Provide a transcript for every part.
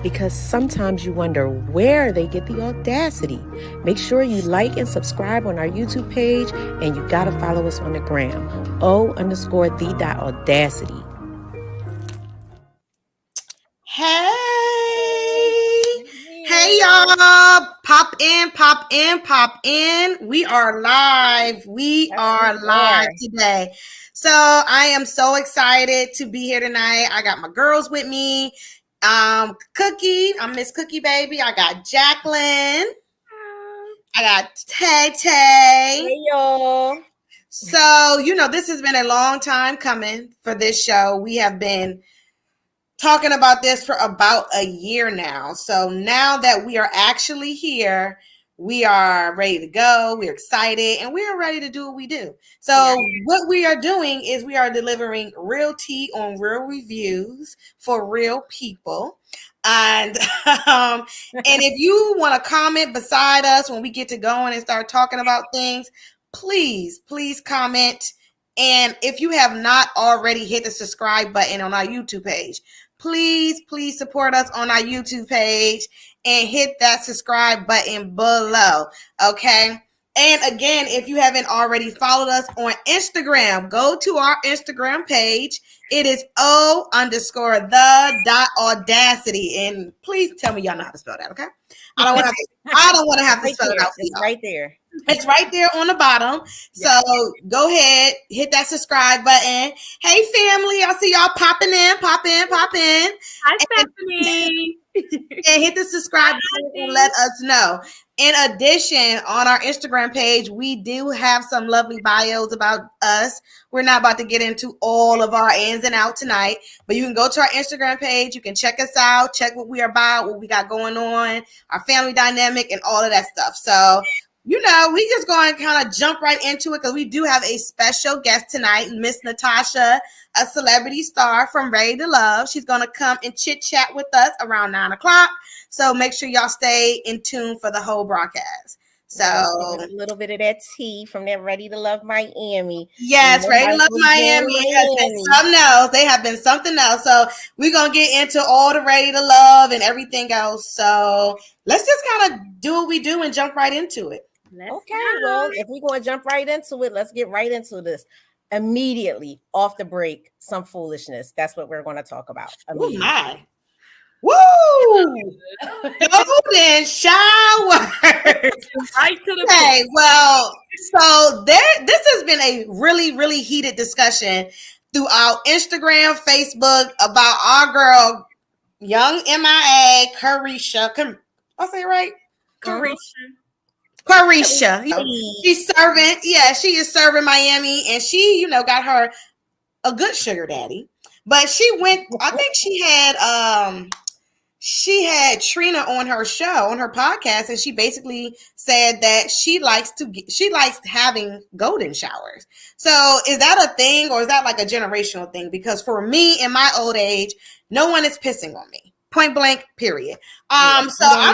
because sometimes you wonder where they get the audacity. Make sure you like and subscribe on our YouTube page, and you gotta follow us on the gram, O_the.audacity. Hey y'all, pop in. We are live today. So I am so excited to be here tonight. I got my girls with me. Cookie, I'm Miss Cookie Baby. I got Jacqueline. I got Tay. Hey y'all. So, this has been a long time coming for this show. We have been talking about this for about a year now. So now that we are actually here, we are ready to go. We're excited and we are ready to do what we do. So what we are doing is we are delivering real tea on real reviews for real people. And and if you want to comment beside us when we get to going and start talking about things, please comment. And if you have not already hit the subscribe button on our YouTube page, please support us on our YouTube page and hit that subscribe button below. Okay. And again, if you haven't already followed us on Instagram, go to our Instagram page. It is O_the.audacity. And please tell me y'all know how to spell that. Okay. I don't want to have to spell it out. It's right there. It's right there on the bottom. So go ahead, hit that subscribe button. Hey, family. I see y'all popping in. Pop in. Hi, Stephanie. And hit the subscribe button and let us know. In addition, on our Instagram page, we do have some lovely bios about us. We're not about to get into all of our ins and outs tonight, but you can go to our Instagram page. You can check us out, check what we are about, what we got going on, our family dynamic, and all of that stuff. So, we just going to kind of jump right into it because we do have a special guest tonight, Miss Natasha, a celebrity star from Ready to Love. She's going to come and chit chat with us around 9:00. So make sure y'all stay in tune for the whole broadcast. So a little bit of that tea from that Ready to Love Miami. Yes, Ready to Love Miami has been something else. They have been something else. So we're going to get into all the Ready to Love and everything else. So let's just kind of do what we do and jump right into it. Well, if we're going to jump right into it, let's get right into this. Immediately off the break, some foolishness. That's what we're going to talk about. Oh my. Woo! Golden shower. Right to the Okay, well, so this has been a really, really heated discussion throughout Instagram, Facebook about our girl, young MIA, Carisha. Can I say it right? Carisha. She's serving. Yeah, she is serving Miami, and she, got her a good sugar daddy. But she went. I think she had Trina on her show, on her podcast, and she basically said that she likes having golden showers. So is that a thing, or is that like a generational thing? Because for me, in my old age, no one is pissing on me. Point blank, period. So I'm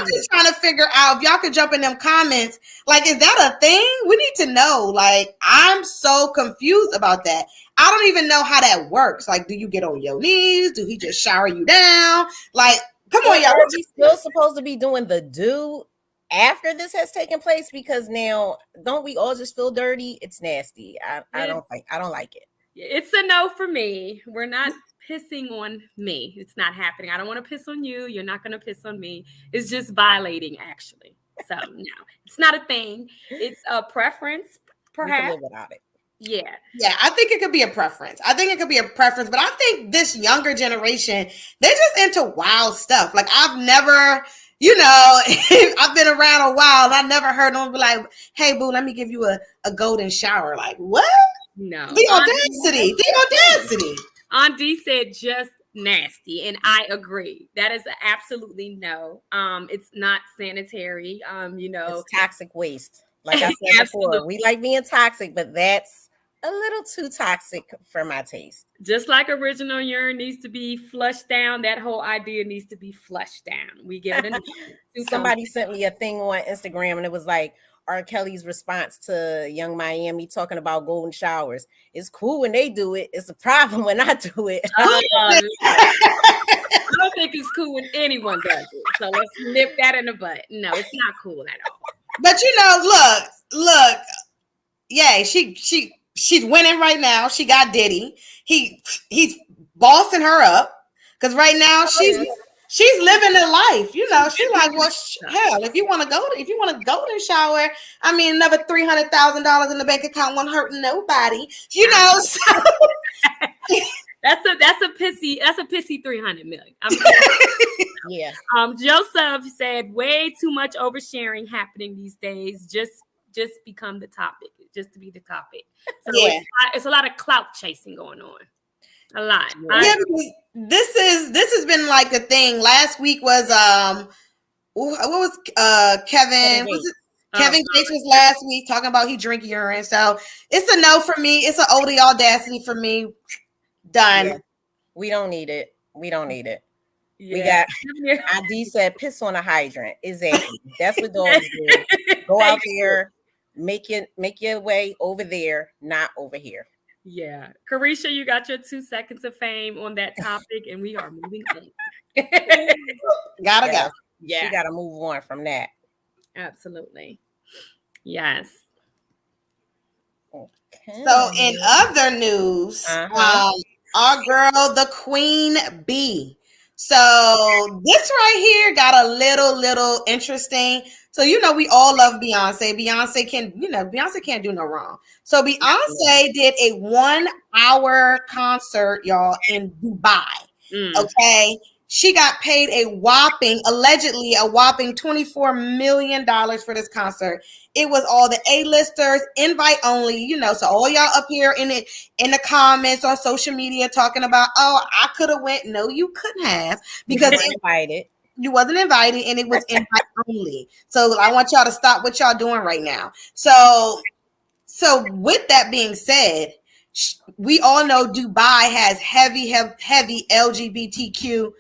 just trying to figure out if y'all could jump in them comments. Like, is that a thing? We need to know. Like, I'm so confused about that. I don't even know how that works. Like, do you get on your knees? Do he just shower you down? Like, come on, y'all. Are we still supposed to be doing the do after this has taken place? Because now, don't we all just feel dirty? It's nasty. I don't like it. It's a no for me. We're not pissing on me. It's not happening. I don't want to piss on you. You're not going to piss on me. It's just violating, actually. So no, it's not a thing. It's a preference, perhaps. We can live without it. Yeah, I think it could be a preference. But I think this younger generation, they're just into wild stuff. Like, I've never, I've been around a while and I never heard no one be like, hey, boo, let me give you a golden shower. Like, what? No. The audacity. Aunt D said just nasty, and I agree. That is absolutely no. It's not sanitary. It's toxic waste. Like I said before, we like being toxic, but that's a little too toxic for my taste. Just like original urine needs to be flushed down, that whole idea needs to be flushed down. We give it Somebody sent me a thing on Instagram, and it was like, R. Kelly's response to Young Miami talking about golden showers. It's cool when they do it. It's a problem when I do it. I don't think it's cool when anyone does it. So let's nip that in the butt. No, it's not cool at all. But look. Yeah, she's winning right now. She got Diddy. He's bossing her up because right now she's living the life. She's like, well, hell, if you want to golden shower, I mean, another $300,000 in the bank account won't hurt nobody. So. That's a pissy 300 million. Yeah. Joseph said way too much oversharing happening these days. Just become the topic, just to be the topic. So yeah, it's a lot of clout chasing going on. A lot. Yeah, because this has been like a thing. Last week was what was Kevin? Was it Kevin Gates was last week talking about he drink urine. So it's a no for me. It's an OD audacity for me. Done. Yeah. We don't need it. Yeah. We got ID said piss on a hydrant. Exactly. That's what dogs do. Go out there, make your way over there, not over here. Yeah. Carisha, you got your 2 seconds of fame on that topic, and we are moving on. Gotta go. Yeah. She gotta move on from that. Absolutely. Yes. Okay. So in other news, our girl, the Queen Bee. So this right here got a little interesting. So we all love Beyonce. Beyonce can't do no wrong. So Beyonce did a 1-hour concert, y'all, in Dubai. Okay. She got paid allegedly a whopping $24 million for this concert. It was all the A-listers, invite only, so all y'all up here in the comments on social media talking about, oh, I could have went. No, you couldn't have, because you wasn't invited and it was invite only. So I want y'all to stop what y'all doing right now. So with that being said, we all know Dubai has heavy LGBTQ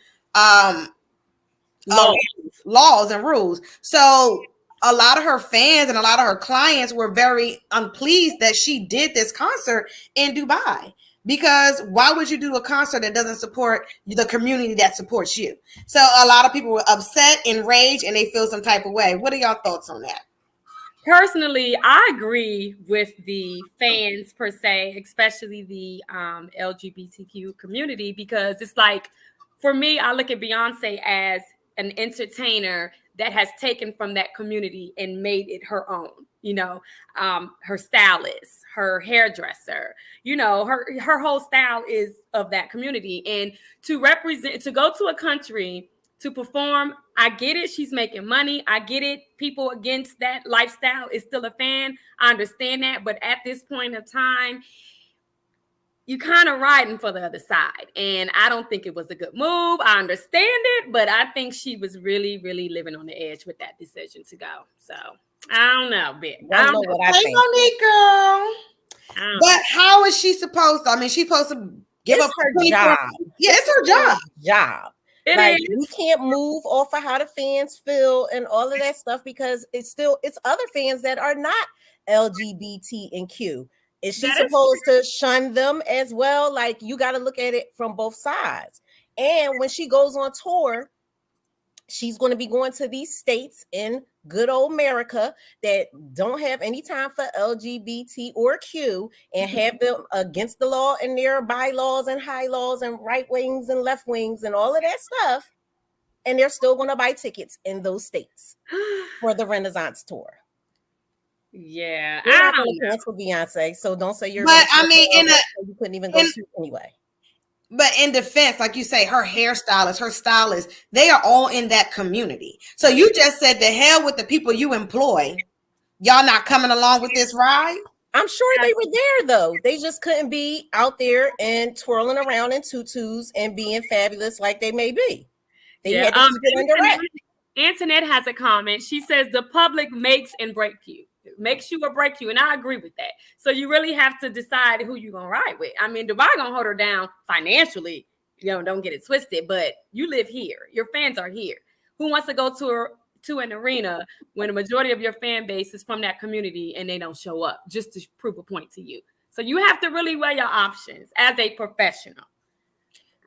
laws and rules. So a lot of her fans and a lot of her clients were very unpleased that she did this concert in Dubai, because why would you do a concert that doesn't support the community that supports you? So a lot of people were upset, enraged, and they feel some type of way. What are y'all thoughts on that? Personally, I agree with the fans per se, especially the LGBTQ community, because it's like, for me, I look at Beyonce as an entertainer that has taken from that community and made it her own. Her stylist, her hairdresser, her whole style is of that community. And to go to a country to perform, I get it. She's making money. I get it. People against that lifestyle is still a fan. I understand that. But at this point of time, you kind of riding for the other side. And I don't think it was a good move. I understand it, but I think she was really, really living on the edge with that decision to go. So I don't know, bitch. I don't know what I think. Monique, girl. But how is she supposed to? I mean, she's supposed to give up her job. Yeah, it's her job. You can't move off of how the fans feel and all of that stuff, because it's other fans that are not LGBT and Q. Is she supposed to shun them as well? Like, you got to look at it from both sides. And when she goes on tour, she's going to be going to these states in good old America that don't have any time for LGBT or Q, and have them against the law and their bylaws and high laws and right wings and left wings and all of that stuff. And they're still going to buy tickets in those states for the Renaissance tour. Yeah, you're not going to cancel Beyonce, so don't say you're. But I mean, you couldn't even go to anyway. But in defense, like you say, her hairstylist, her stylist, they are all in that community. So you just said, the hell with the people you employ. Y'all not coming along with this ride? I'm sure they were there, though. They just couldn't be out there and twirling around in tutus and being fabulous like they may be. They had to keep it under wraps. Antoinette has a comment. She says the public makes and break you. Makes you or break you, and I agree with that. So you really have to decide who you're gonna ride with. I mean, Dubai gonna hold her down financially, don't get it twisted, but you live here, your fans are here. Who wants to go to to an arena when a majority of your fan base is from that community and they don't show up just to prove a point to you. So you have to really weigh your options as a professional.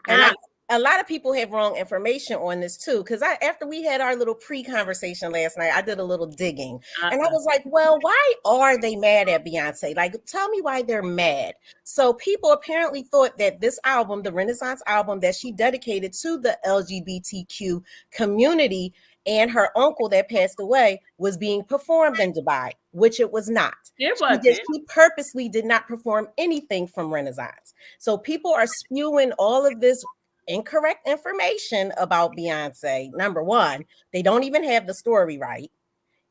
And a lot of people have wrong information on this too, because after we had our little pre-conversation last night, I did a little digging, and I was like, well, why are they mad at Beyonce? Like, tell me why they're mad. So people apparently thought that this album, the Renaissance album that she dedicated to the LGBTQ community and her uncle that passed away, was being performed in Dubai, which it was not. It wasn't. She purposely did not perform anything from Renaissance. So people are spewing all of this incorrect information about Beyonce. Number one, they don't even have the story right.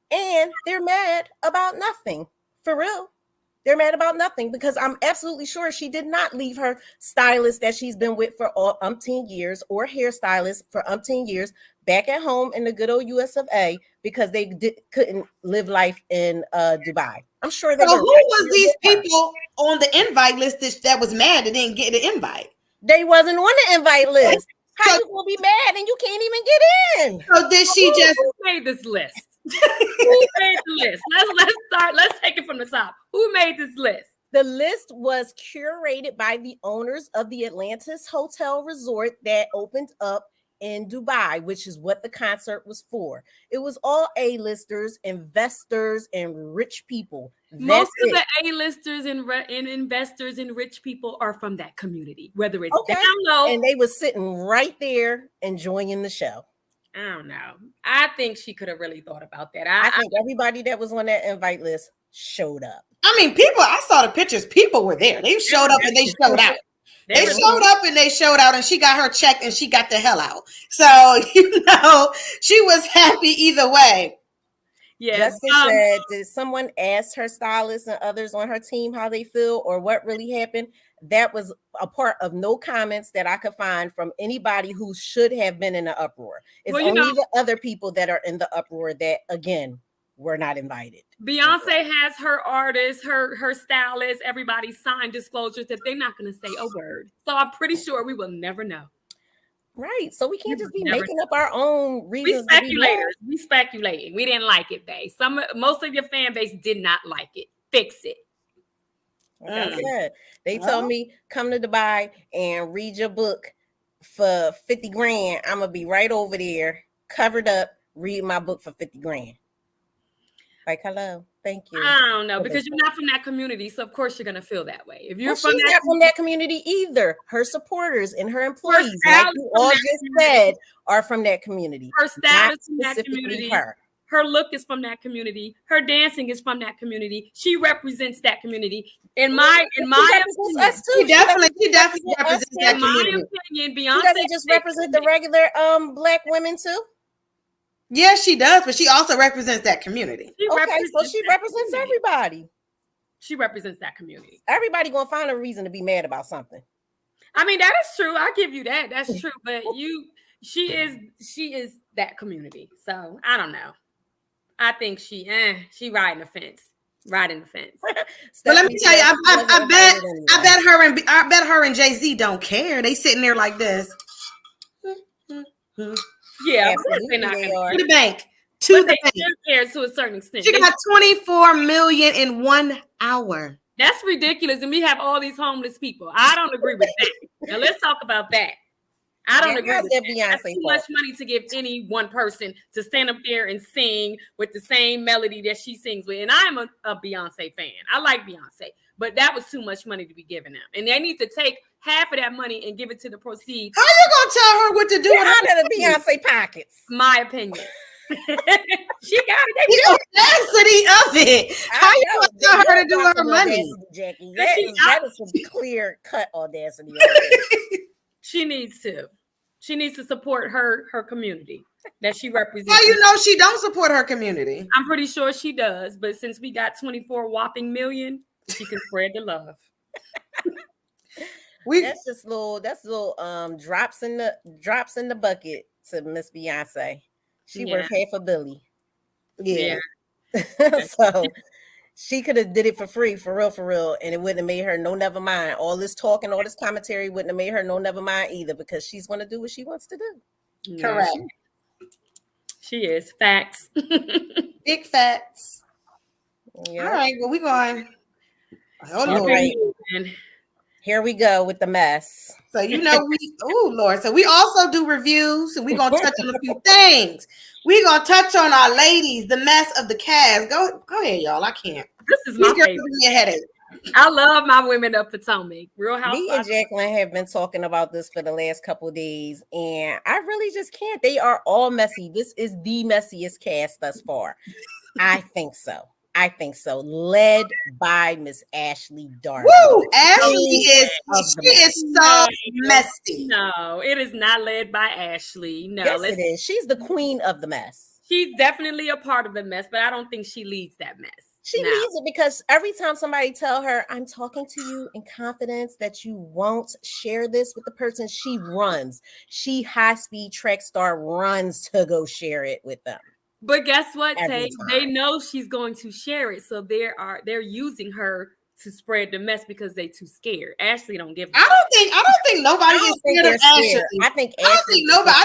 And they're mad about nothing. For real. They're mad about nothing, because I'm absolutely sure she did not leave her stylist that she's been with for umpteen years, or hairstylist for umpteen years, back at home in the good old US of A, because they couldn't live life in Dubai. I'm sure they who was these people on the invite list that was mad and didn't get an invite? They wasn't on the invite list. How you gonna be mad and you can't even get in? So did she who made this list? Who made the list? Let's start. Let's take it from the top. Who made this list? The list was curated by the owners of the Atlantis Hotel Resort that opened up in Dubai, which is what the concert was for. It was all A-listers, investors, and rich people. Most of the A-listers and investors and rich people are from that community, whether it's down low. And they were sitting right there enjoying the show. I don't know. I think she could have really thought about that. I think everybody that was on that invite list showed up. I mean, people, I saw the pictures. People were there. They showed up and they showed out. They showed up and they showed out, and she got her check and she got the hell out. So, she was happy either way. Yeah. Jessica said, did someone ask her stylist and others on her team how they feel or what really happened? That was a part of no comments that I could find from anybody who should have been in the uproar. It's only the other people that are in the uproar that, again, were not invited. Beyonce has her artists, her stylists, everybody signed disclosures that they're not going to say a word. So I'm pretty sure we will never know. Right. So we can't just be making up our own reasons. We speculating. We didn't like it, babe. Most of your fan base did not like it. Fix it. Like I said, they told me, come to Dubai and read your book for 50 grand. I'm going to be right over there, covered up, read my book for 50 grand. Like, hello, thank you. I don't know, because you're not from that community, so of course you're gonna feel that way. If you're she's not from that community either. Her supporters and her employees, like you all just said, are from that community. Her status from that community. Her look is from that community. Her dancing is from that community. She represents that community. In my opinion, she definitely represents that community. In my opinion, Beyonce doesn't just represent the regular Black women too. Yes, she does, but she also represents that community. She represents everybody. She represents that community. Everybody gonna find a reason to be mad about something. I mean, that is true. I'll give you that. That's true. But she is that community. So I don't know. I think she riding the fence. Riding the fence. But let me tell you, I bet her and Jay-Z don't care. They sitting there like this. Yeah, of course they're not going to the bank. To the bank. Care to a certain extent. She got 24 million in 1 hour. That's ridiculous. And we have all these homeless people. I don't agree with that. Now let's talk about that. I don't agree with that. That's too much money to give any one person to stand up there and sing with the same melody that she sings with. And I'm a Beyonce fan. I like Beyonce. But that was too much money to be given them. And they need to take half of that money and give it to the proceeds. How you gonna tell her what to do out of the Beyonce pockets? My opinion. She got it. The audacity of it. How you gonna tell her to do her money? Jackie, that is some clear cut audacity. She needs to. She needs to support her community that she represents. How you know she don't support her community? I'm pretty sure she does. But since we got 24 whopping million, she can spread the love. That's little drops in the bucket to Miss Beyonce. She worth half a billy. Yeah. So she could have did it for free, for real, and it wouldn't have made her no never mind. All this talk and all this commentary wouldn't have made her no never mind either, because she's going to do what she wants to do. Correct. She is. Facts. Big facts. Yep. All right, well, we're going. Oh, All Lord. right. Here we go with the mess. So, oh, Lord. So, we also do reviews, and we're going to touch on a few things. We're going to touch on our ladies, the mess of the cast. Go ahead, y'all. I can't. This is my favorite. Give me a headache. I love my women of Potomac. Real Housewives. Me and Jacqueline have been talking about this for the last couple of days, and I really just can't. They are all messy. This is the messiest cast thus far. I think so. Led by Miss Ashley Darby. Woo! Ashley is so messy. No, it is not led by Ashley. No, yes, it is. She's the queen of the mess. She's definitely a part of the mess, but I don't think she leads that mess. She leads it because every time somebody tell her, I'm talking to you in confidence that you won't share this with the person, she runs. She high-speed track star runs to go share it with them. But guess what, Tay? They know she's going to share it, so they're using her to spread the mess because they too scared. Ashley don't give. I don't think nobody is scared of Ashley. I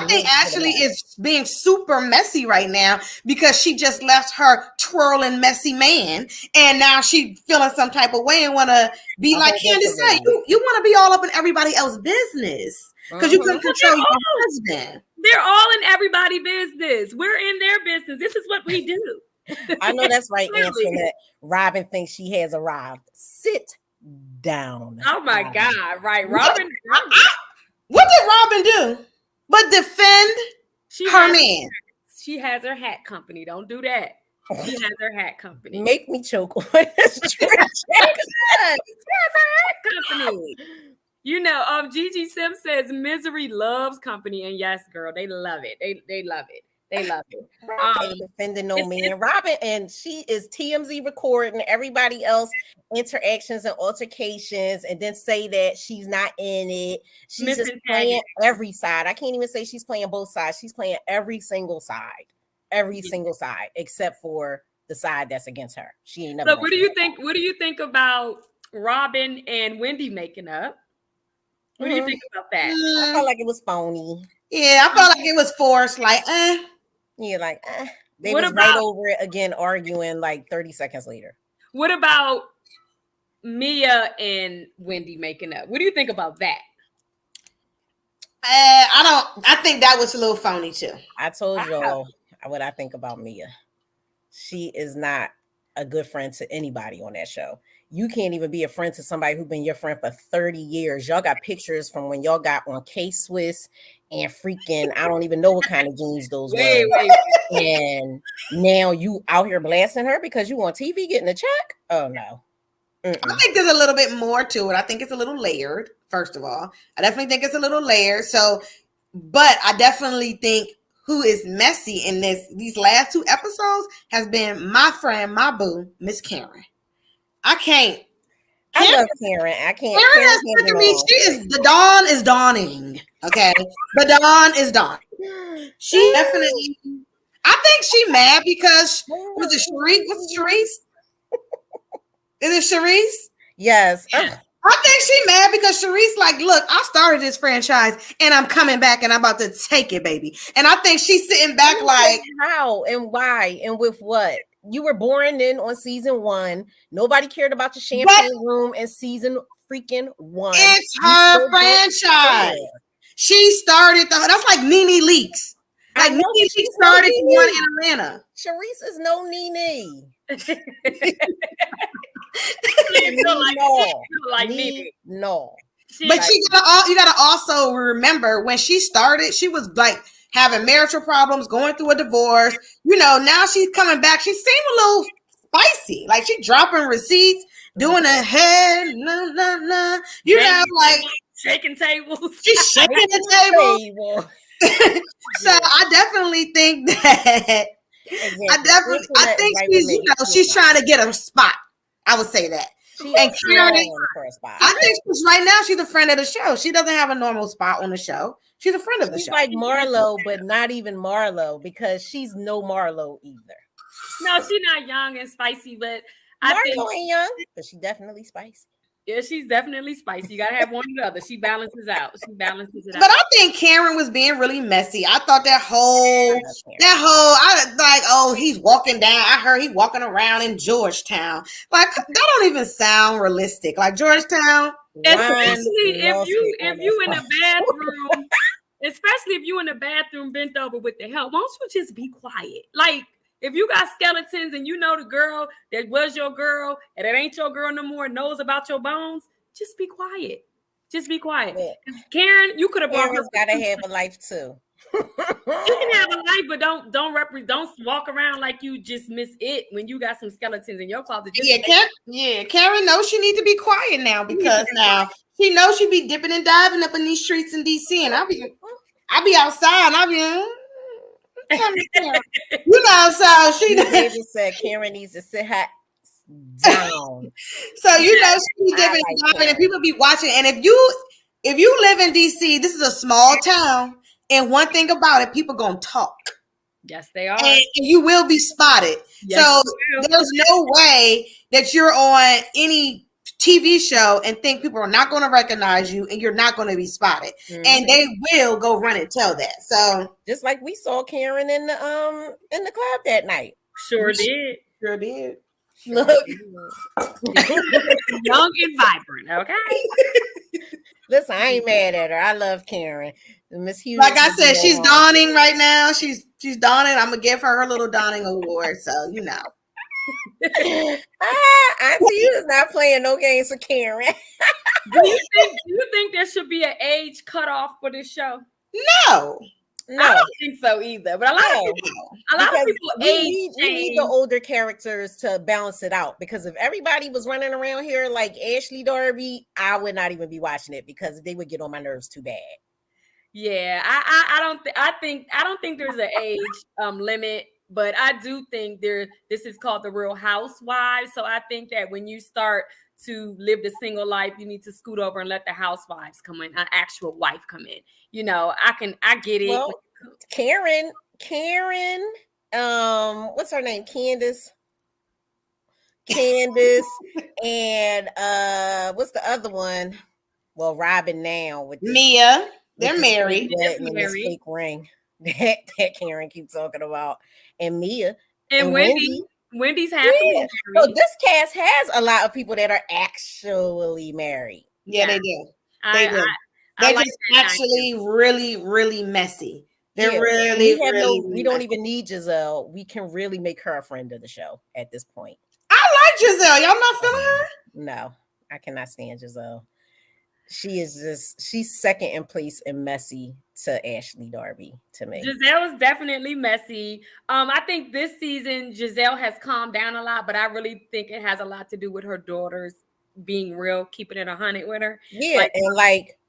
think Ashley is being super messy right now because she just left her twirling messy man, and now she feeling some type of way and want to be like Candace said. You want to be all up in everybody else's business because you couldn't control your husband. They're all in everybody's business. We're in their business. This is what we do. I know that's right, Antoinette. Robin thinks she has arrived. Sit down. Oh my Robin. God! Right, Robin. What did Robin do? But defend her man. She has her hat company. Don't do that. She has her hat company. Make me choke on this. She has her hat company. You know, Gigi Sim says misery loves company, and yes, girl, they love it. They love it. They love it. Defending no man. Robin, and she is TMZ recording everybody else interactions and altercations, and then say that she's not in it. She's just playing every side. I can't even say she's playing both sides. She's playing every single side, except for the side that's against her. She ain't never. So, what do you think? What do you think about Robin and Wendy making up? What do you think about that? I felt like it was phony. Yeah, I felt like it was forced. Like, Yeah, like, They was right over it again, arguing like 30 seconds later. What about Mia and Wendy making up? What do you think about that? I think that was a little phony too. I told y'all what I think about Mia. She is not a good friend to anybody on that show. You can't even be a friend to somebody who's been your friend for 30 years. Y'all got pictures from when y'all got on K-Swiss and freaking, I don't even know what kind of jeans those were. And now you out here blasting her because you on TV getting a check? Oh, no. I think there's a little bit more to it. I think it's a little layered, first of all. I definitely think it's a little layered. So, but I definitely think who is messy in these last two episodes has been my friend, my boo, Miss Karen. I can't. I love Karen. I can't. Karen has said to me, the dawn is dawning. Okay. The dawn is dawning. She definitely, I think she mad because, was it Sharice? Was it Sharice? Is it Sharice? Yes. I think she mad because Sharice like, look, I started this franchise and I'm coming back and I'm about to take it, baby. And I think she's sitting back like, how and why and with what? You were born in on season 1. Nobody cared about your champagne room in season freaking 1. It's her franchise. She started that's like Nene Leakes. Like Nene Leakes started one in Atlanta. Sharice is no Nene. No. But you gotta also remember when she started, she was like having marital problems, going through a divorce. You know, now she's coming back. She seemed a little spicy. Like she dropping receipts, doing a head, nah. You know, like shaking tables. She's shaking the table. So I definitely think that I think she's, she's trying to get a spot. I would say that. And Karen, I think right now she's a friend of the show. She doesn't have a normal spot on the show. She's a friend of the show. She's like Marlo, but not even Marlo because she's no Marlo either. No, she's not young and spicy, but Marlo ain't young, but she definitely spicy. Yeah, she's definitely spicy. You gotta have one or the other. She balances out. She balances it out. But I think Karen was being really messy. I thought I like, oh, he's walking down. I heard he walking around in Georgetown. Like, that don't even sound realistic. Like Georgetown. Especially if you in the bathroom, especially if you in the bathroom bent over with the help. Why don't you just be quiet? Like, if you got skeletons and you know the girl that was your girl and it ain't your girl no more, knows about your bones, just be quiet. Just be quiet. Yeah. Karen, you could have brought her. Karen's gotta have a life too. You can have a life, but don't walk around like you just miss it when you got some skeletons in your closet. Karen knows she need to be quiet now because now she knows she be dipping and diving up in these streets in DC, and I be outside and I be. You know, so she just said Karen needs to sit her down. So you know she be dipping and diving, and people be watching. And if you live in DC, this is a small town, and one thing about it, people gonna talk. Yes, they are, and you will be spotted. Yes, so there's no way that you're on any TV show and think people are not going to recognize you and you're not going to be spotted. Mm-hmm. And they will go run and tell that. So just like we saw Karen in the club that night. Sure did. Look, young and vibrant. Okay. Listen, I ain't mad at her. I love Karen. Miss Hughes. Like I said, she's dawning right now. She's dawning. I'm gonna give her little dawning award. So you know. Auntie is not playing no games with Karen. Do you think there should be an age cutoff for this show? No, I don't think so either. But a lot of people we need the older characters to balance it out. Because if everybody was running around here like Ashley Darby, I would not even be watching it because they would get on my nerves too bad. Yeah, I don't think there's an age limit. But I do think this is called the Real Housewives. So I think that when you start to live the single life, you need to scoot over and let the housewives come in, an actual wife come in. You know, I get it. Well, Karen, what's her name? Candace, and what's the other one? Well, Robin now with Mia. They're married. This fake ring that Karen keeps talking about. And Mia and Wendy's happy. Yeah. So this cast has a lot of people that are actually married. Yeah, they do. They're just actually really, really messy. They're we don't even need Giselle. We can really make her a friend of the show at this point. I like Giselle. Y'all not feeling her? No, I cannot stand Giselle. She's second in place and messy to Ashley Darby to me. Giselle is definitely messy. I think this season Giselle has calmed down a lot, but I really think it has a lot to do with her daughters being real, keeping it 100 with her. Yeah,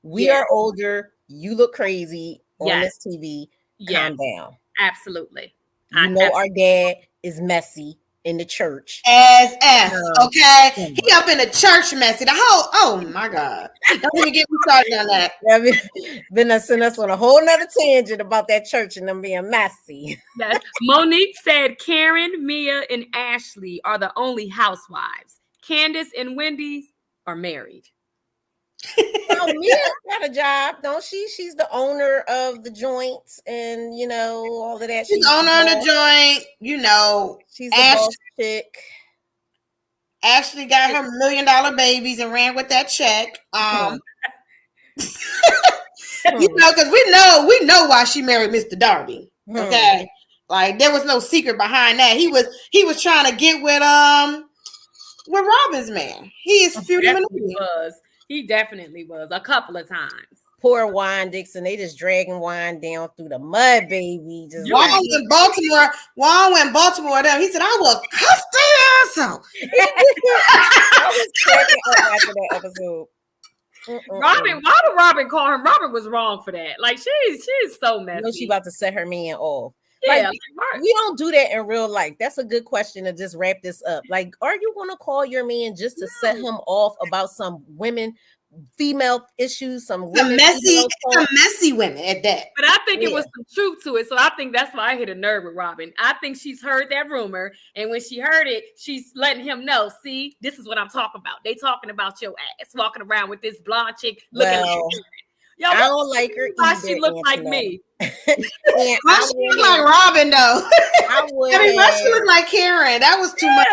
we are older. You look crazy on this TV. Calm down. Absolutely. Our dad is messy in the church. As F, okay? He up in the church messy. Oh my God. Don't even get me started on that. Then send us on a whole nother tangent about that church and them being messy. Yes. Monique said Karen, Mia, and Ashley are the only housewives. Candace and Wendy's are married. Well, Mia's got a job, don't she? She's the owner of the joints and all of that. She's the owner of the joint, She's the boss chick. Ashley got her $1 million babies and ran with that check. Because we know why she married Mr. Darby. Okay. Like there was no secret behind that. He was trying to get with Robin's man. He is feuding. He definitely was a couple of times. Poor Juan Dixon. They just dragging Juan down through the mud, baby. Juan went Baltimore. Down. He said, "I will cuss their ass out." I was cracking up after that episode. Robin, why did Robin call him? Robin was wrong for that. Like she's so messy. She about to set her man off. Yeah, we don't do that in real life. That's a good question to just wrap this up. Like, are you going to call your man just to set him off about some women female issues, some Some messy women at that. But I think it was some truth to it. So I think that's why I hit a nerve with Robin. I think she's heard that rumor. And when she heard it, she's letting him know, see, this is what I'm talking about. They talking about your ass walking around with this blonde chick looking like you. Yo, I don't like her either. She looked like me. She looked like Robin, though. I mean, she looked like Karen. That was too much.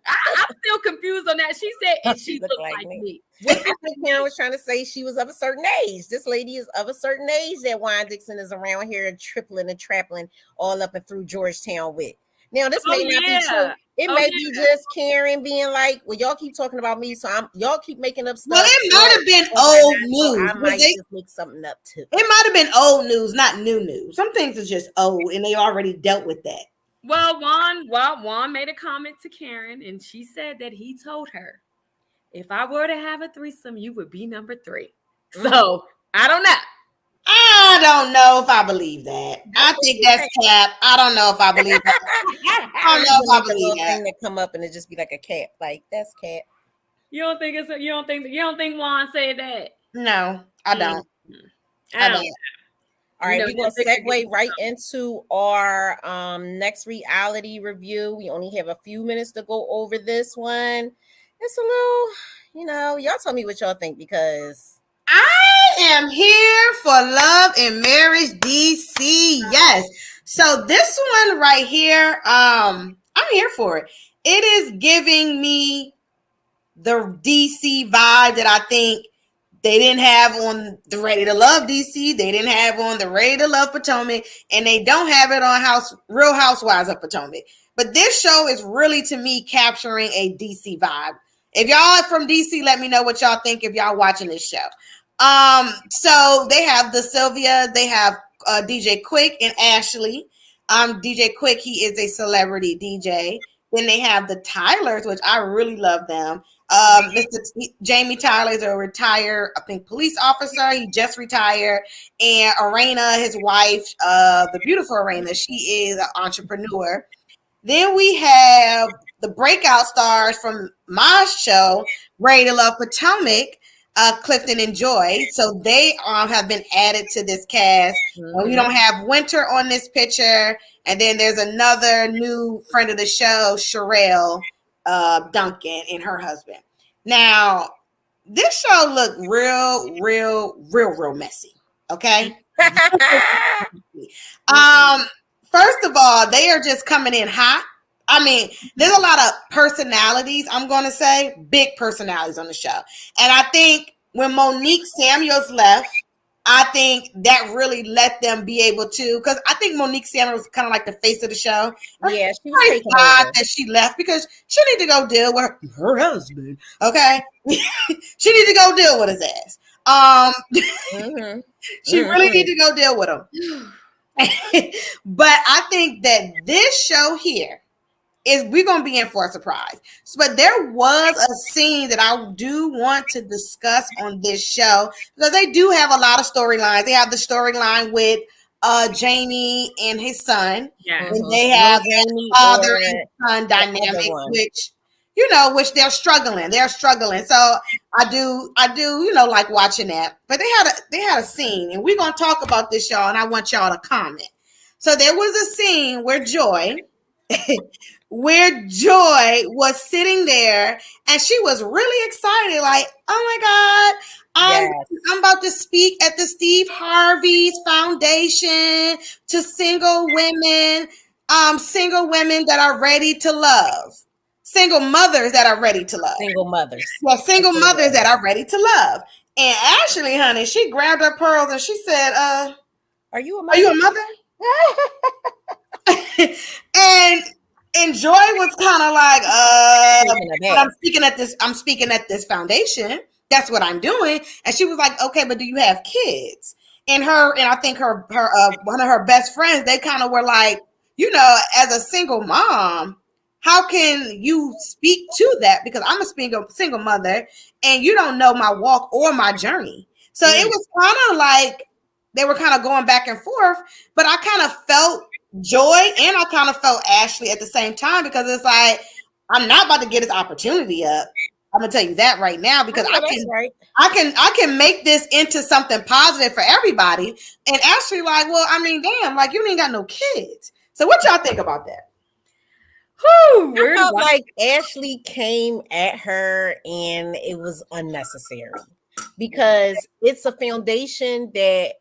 I'm still confused on that. She said she looked like me. I think Karen was trying to say she was of a certain age. This lady is of a certain age that Juan Dixon is around here tripling and trappling all up and through Georgetown with. Now, this may not be true. It may be just Karen being like, well, y'all keep talking about me, so y'all keep making up stuff. Well, it might have been old news. I might just make something up too. It might have been old news, not new news. Some things are just old, and they already dealt with that. Well, Juan made a comment to Karen, and she said that he told her, if I were to have a threesome, you would be number 3. So, I don't know. I don't know if I believe that. I think that's cap. I don't know if I believe that. I don't know if I believe that. Thing that come up and it just be like a cap. Like, that's cap. You don't think Juan said that? No, I don't. I don't. All right, we're going to segue right into our next reality review. We only have a few minutes to go over this one. It's a little, y'all tell me what y'all think, because I am here for Love and Marriage DC. Yes. So this one right here, I'm here for it. It is giving me the DC vibe that I think they didn't have on the Ready to Love DC. They didn't have on the Ready to Love Potomac, and they don't have it on Real Housewives of Potomac. But this show is really, to me, capturing a DC vibe. If y'all are from DC, let me know what y'all think if y'all watching this show. So they have the Sylvia, they have DJ Quick and Ashley. DJ Quick, he is a celebrity DJ. Then they have the Tylers, which I really love them. Mr. Jamie Tyler is a retired, I think, police officer. He just retired. And Arena, his wife, the beautiful Arena, she is an entrepreneur. Then we have the breakout stars from my show, Ready to Love Potomac, Clifton and Joy. So they have been added to this cast. Mm-hmm. We don't have Winter on this picture. And then there's another new friend of the show, Sherelle Duncan and her husband. Now, this show looked real messy. Okay. First of all, they are just coming in hot. I mean, there's a lot of personalities, I'm going to say, big personalities on the show. And I think when Monique Samuels left, I think that really let them be able to, because I think Monique Samuels was kind of like the face of the show. Yeah, she was taking over. That she left because she need to go deal with her husband. Okay, she need to go deal with his ass. She really need to go deal with him. But I think that this show here is we're going to be in for a surprise. But there was a scene that I do want to discuss on this show because they do have a lot of storylines. They have the storyline with Jamie and his son. Yeah. And they have the father and son dynamic, which they're struggling. They're struggling. So I do, like watching that. But they had a scene, and we're going to talk about this, y'all, and I want y'all to comment. So there was a scene where Joy was sitting there and she was really excited, like, oh my God, I'm about to speak at the Steve Harvey's Foundation to single women that are ready to love. Single mothers that are ready to love. Single mothers. Well, single mothers that are ready to love. And Ashley, honey, she grabbed her pearls and she said, are you a mother? And Joy was kind of like, I'm speaking at this foundation. That's what I'm doing. And she was like, okay, but do you have kids? And I think her one of her best friends, they kind of were like, as a single mom, how can you speak to that? Because I'm a single mother and you don't know my walk or my journey. So it was kind of like they were kind of going back and forth, but I kind of felt Joy and I kind of felt Ashley at the same time because it's like, I'm not about to get this opportunity up. I'm gonna tell you that right now because right. I can make this into something positive for everybody. And Ashley, like, well, I mean, damn, like you ain't got no kids. So what y'all think about that? I felt like Ashley came at her and it was unnecessary because it's a foundation that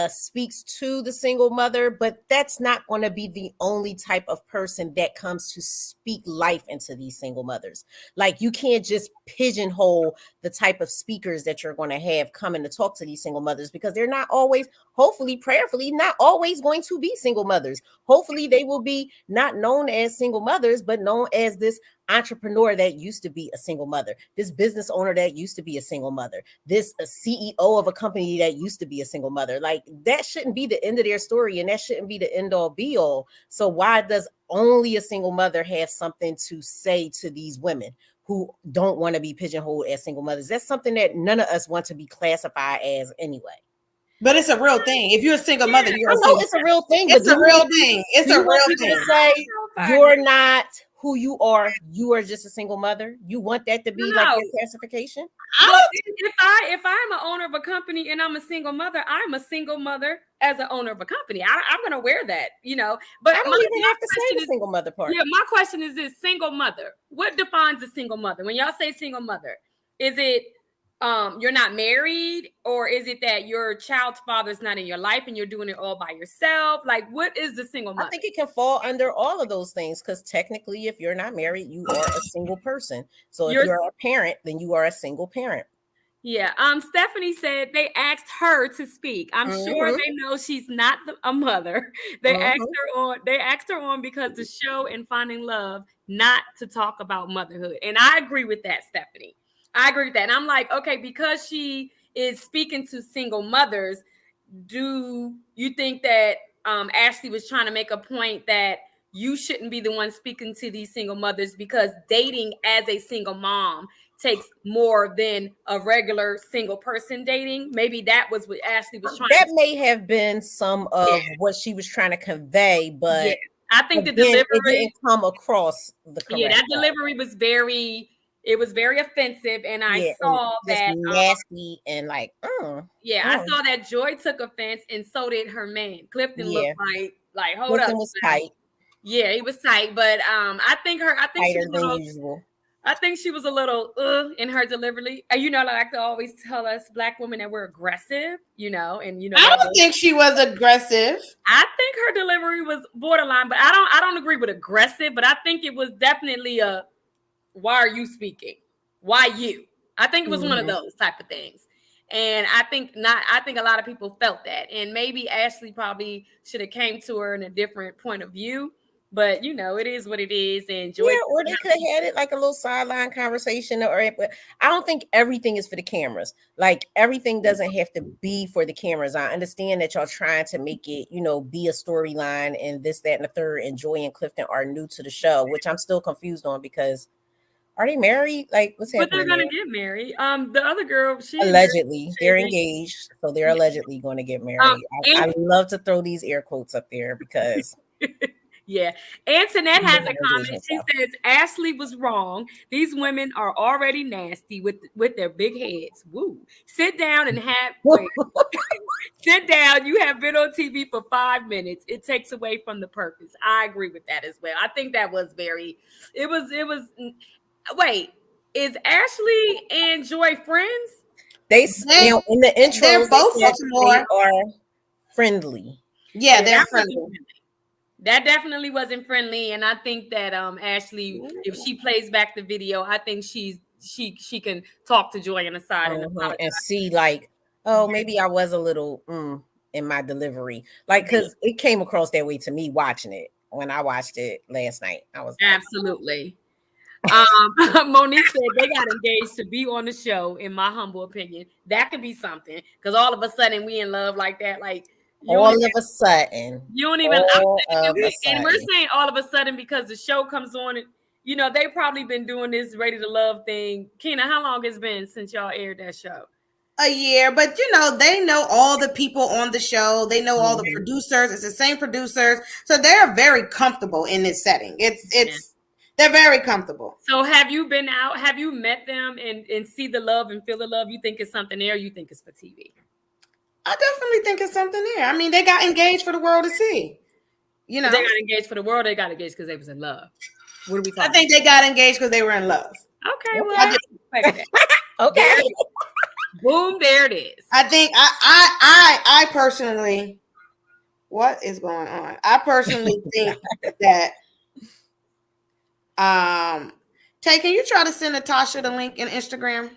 speaks to the single mother, but that's not going to be the only type of person that comes to speak life into these single mothers. Like you can't just pigeonhole the type of speakers that you're going to have coming to talk to these single mothers because they're not always, hopefully, prayerfully, not always going to be single mothers. Hopefully, they will be not known as single mothers, but known as this entrepreneur that used to be a single mother, this business owner that used to be a single mother, this a CEO of a company that used to be a single mother. Like that shouldn't be the end of their story, and that shouldn't be the end all be all. So why does only a single mother have something to say to these women who don't want to be pigeonholed as single mothers? That's something that none of us want to be classified as anyway. But it's a real thing. If you're a single mother, you're I know it's a real thing. It's a real thing. It's a real thing. Say you're not who you are. You are just a single mother. You want that to be like your classification? If I'm an owner of a company and I'm a single mother, I'm a single mother as an owner of a company. I'm going to wear that, you know. But I don't even have to say the single mother part. Yeah, my question is this: single mother. What defines a single mother? When y'all say single mother, is it you're not married, or is it that your child's father's not in your life and you're doing it all by yourself? Like, what is the single mother? I think it can fall under all of those things because technically, if you're not married, you are a single person. So if you're a parent, then you are a single parent. Yeah. Stephanie said they asked her to speak. I'm sure they know she's not a mother. They asked her on because the show and Finding Love not to talk about motherhood. And I agree with that, Stephanie. I agree with that. And I'm like, okay, because she is speaking to single mothers, do you think that Ashley was trying to make a point that you shouldn't be the one speaking to these single mothers because dating as a single mom takes more than a regular single person dating? Maybe that was what Ashley was trying that may have been some of what she was trying to convey, but I think the delivery it didn't come across the correct that delivery was very offensive, and I saw that nasty and like I saw that Joy took offense, and so did her man. Clifton looked like hold Clifton up, was tight. Yeah, he was tight, but I think she was than usual. I think she was a little in her delivery. You know, like they always tell us Black women that we're aggressive, you know, and you know. I don't think she was aggressive. I think her delivery was borderline, but I don't agree with aggressive, but I think it was definitely a why are you speaking? Why you? I think it was one of those type of things. And I think a lot of people felt that. And maybe Ashley probably should have came to her in a different point of view. But you know, it is what it is. And Joy, or they could have had it like a little sideline conversation. But I don't think everything is for the cameras. Like everything doesn't have to be for the cameras. I understand that y'all trying to make it, you know, be a storyline and this, that, and the third. And Joy and Clifton are new to the show, which I'm still confused on because are they married? Like what's happening? But they're gonna get married. The other girl, allegedly they're engaged, so they're allegedly going to get married. I love to throw these air quotes up there because. Yeah. Antoinette has a comment. She says Ashley was wrong. These women are already nasty with their big heads. Woo. Sit down and sit down. You have been on TV for 5 minutes. It takes away from the purpose. I agree with that as well. I think that was wait, is Ashley and Joy friends? They in the intro, they're both they are friendly. Yeah, they're friendly. That definitely wasn't friendly, and I think that Ashley, if she plays back the video, I think she can talk to Joy on the side and see like, oh, maybe I was a little in my delivery, like because it came across that way to me watching it when I watched it last night. I was absolutely. Monique said they got engaged to be on the show. In my humble opinion, that could be something because all of a sudden we in love like that, like. All of a sudden, you don't even. And we're saying all of a sudden because the show comes on, and you know they probably been doing this Ready to Love thing. Kena, how long it's been since y'all aired that show? A year, but you know they know all the people on the show. They know all the producers. It's the same producers, so they're very comfortable in this setting. It's They're very comfortable. So have you been out? Have you met them and see the love and feel the love? You think it's something there? You think it's for TV? I definitely think it's something there. I mean, they got engaged for the world to see. You know, They got engaged for the world. They got engaged because they was in love. What are we talking? I think they got engaged because they were in love. Okay, well, I respect that. Okay. Boom, there it is. I think I personally, what is going on? I personally think that Tay, can you try to send Natasha the link in Instagram?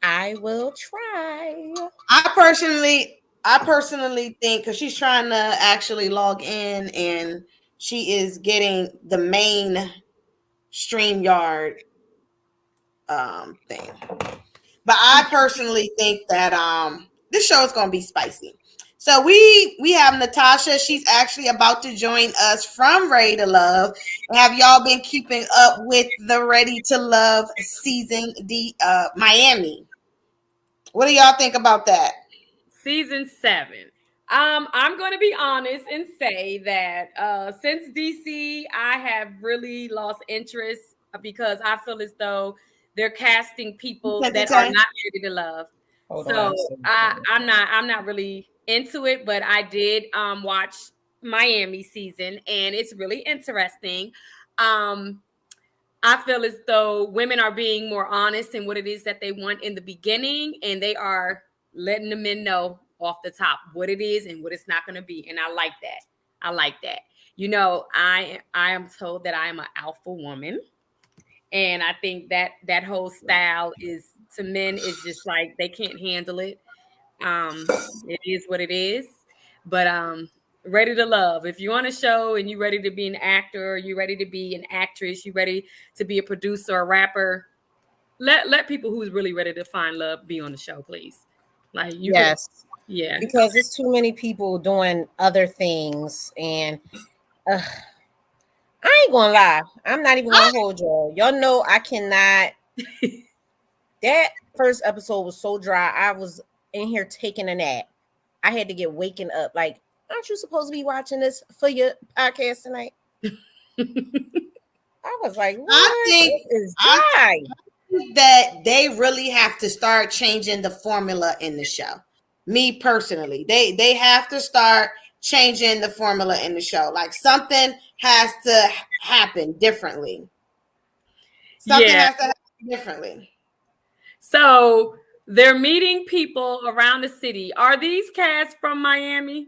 I will try. I personally think because she's trying to actually log in and she is getting the main StreamYard thing. But I personally think that this show is gonna be spicy. So we have Natasha. She's actually about to join us from Ready to Love. Have y'all been keeping up with the Ready to Love season Miami? What do y'all think about that? Season 7. I'm going to be honest and say that since DC, I have really lost interest because I feel as though they're casting people that are not ready to love. So I'm not really into it, but I did watch Miami season, and it's really interesting. I feel as though women are being more honest in what it is that they want in the beginning, and they are letting the men know off the top what it is and what it's not going to be. And I like that. I like that. You know, I am told that I am an alpha woman. And I think that whole style is to men is just like they can't handle it. It is what it is. But Ready to Love. If you're on a show and you're ready to be an actor, you're ready to be an actress, you're ready to be a producer, a rapper, let people who's really ready to find love be on the show, please. Like you Yes. Yeah. Because there's too many people doing other things, and I ain't gonna lie. I'm not even gonna hold y'all. Y'all know I cannot. That first episode was so dry. I was in here taking a nap. I had to get waken up. Like, aren't you supposed to be watching this for your podcast tonight? I was like, what? I think this is dry. that they really have to start changing the formula in the show. Me personally, they have to start changing the formula in the show. Like something has to happen differently. Something has to happen differently. So they're meeting people around the city. Are these cats from Miami?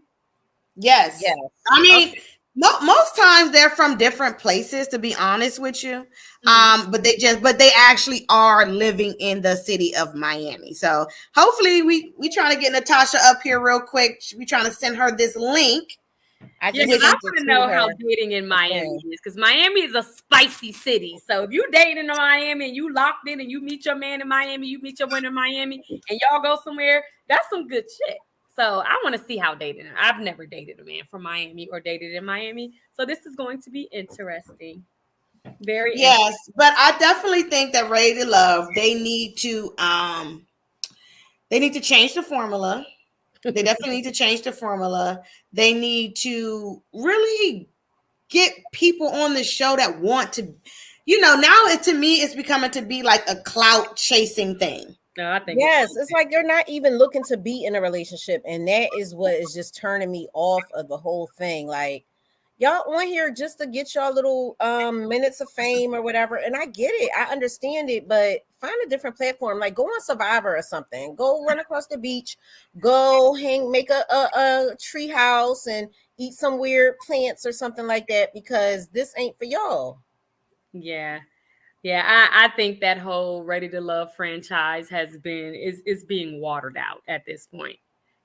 Yes. I mean, most times they're from different places, to be honest with you. But they actually are living in the city of Miami. So hopefully we trying to get Natasha up here real quick. We trying to send her this link. I want to know how dating in Miami is, because Miami is a spicy city. So if you dating in Miami and you locked in and you meet your man in Miami, you meet your woman in Miami, and y'all go somewhere, that's some good shit. So I want to see how dating. I've never dated a man from Miami or dated in Miami. So this is going to be interesting. Very interesting. But I definitely think that Ready to Love, they need to change the formula. They definitely need to change the formula. They need to really get people on the show that want to, now to me, it's becoming to be like a clout chasing thing. No, I think it's like you're not even looking to be in a relationship, and that is what is just turning me off of the whole thing. Like, y'all on here just to get y'all little minutes of fame or whatever, and I get it, I understand it, but find a different platform. Like, go on Survivor or something. Go run across the beach. Go make a tree house and eat some weird plants or something like that, because this ain't for y'all. Yeah, I think that whole Ready to Love franchise is being watered out at this point.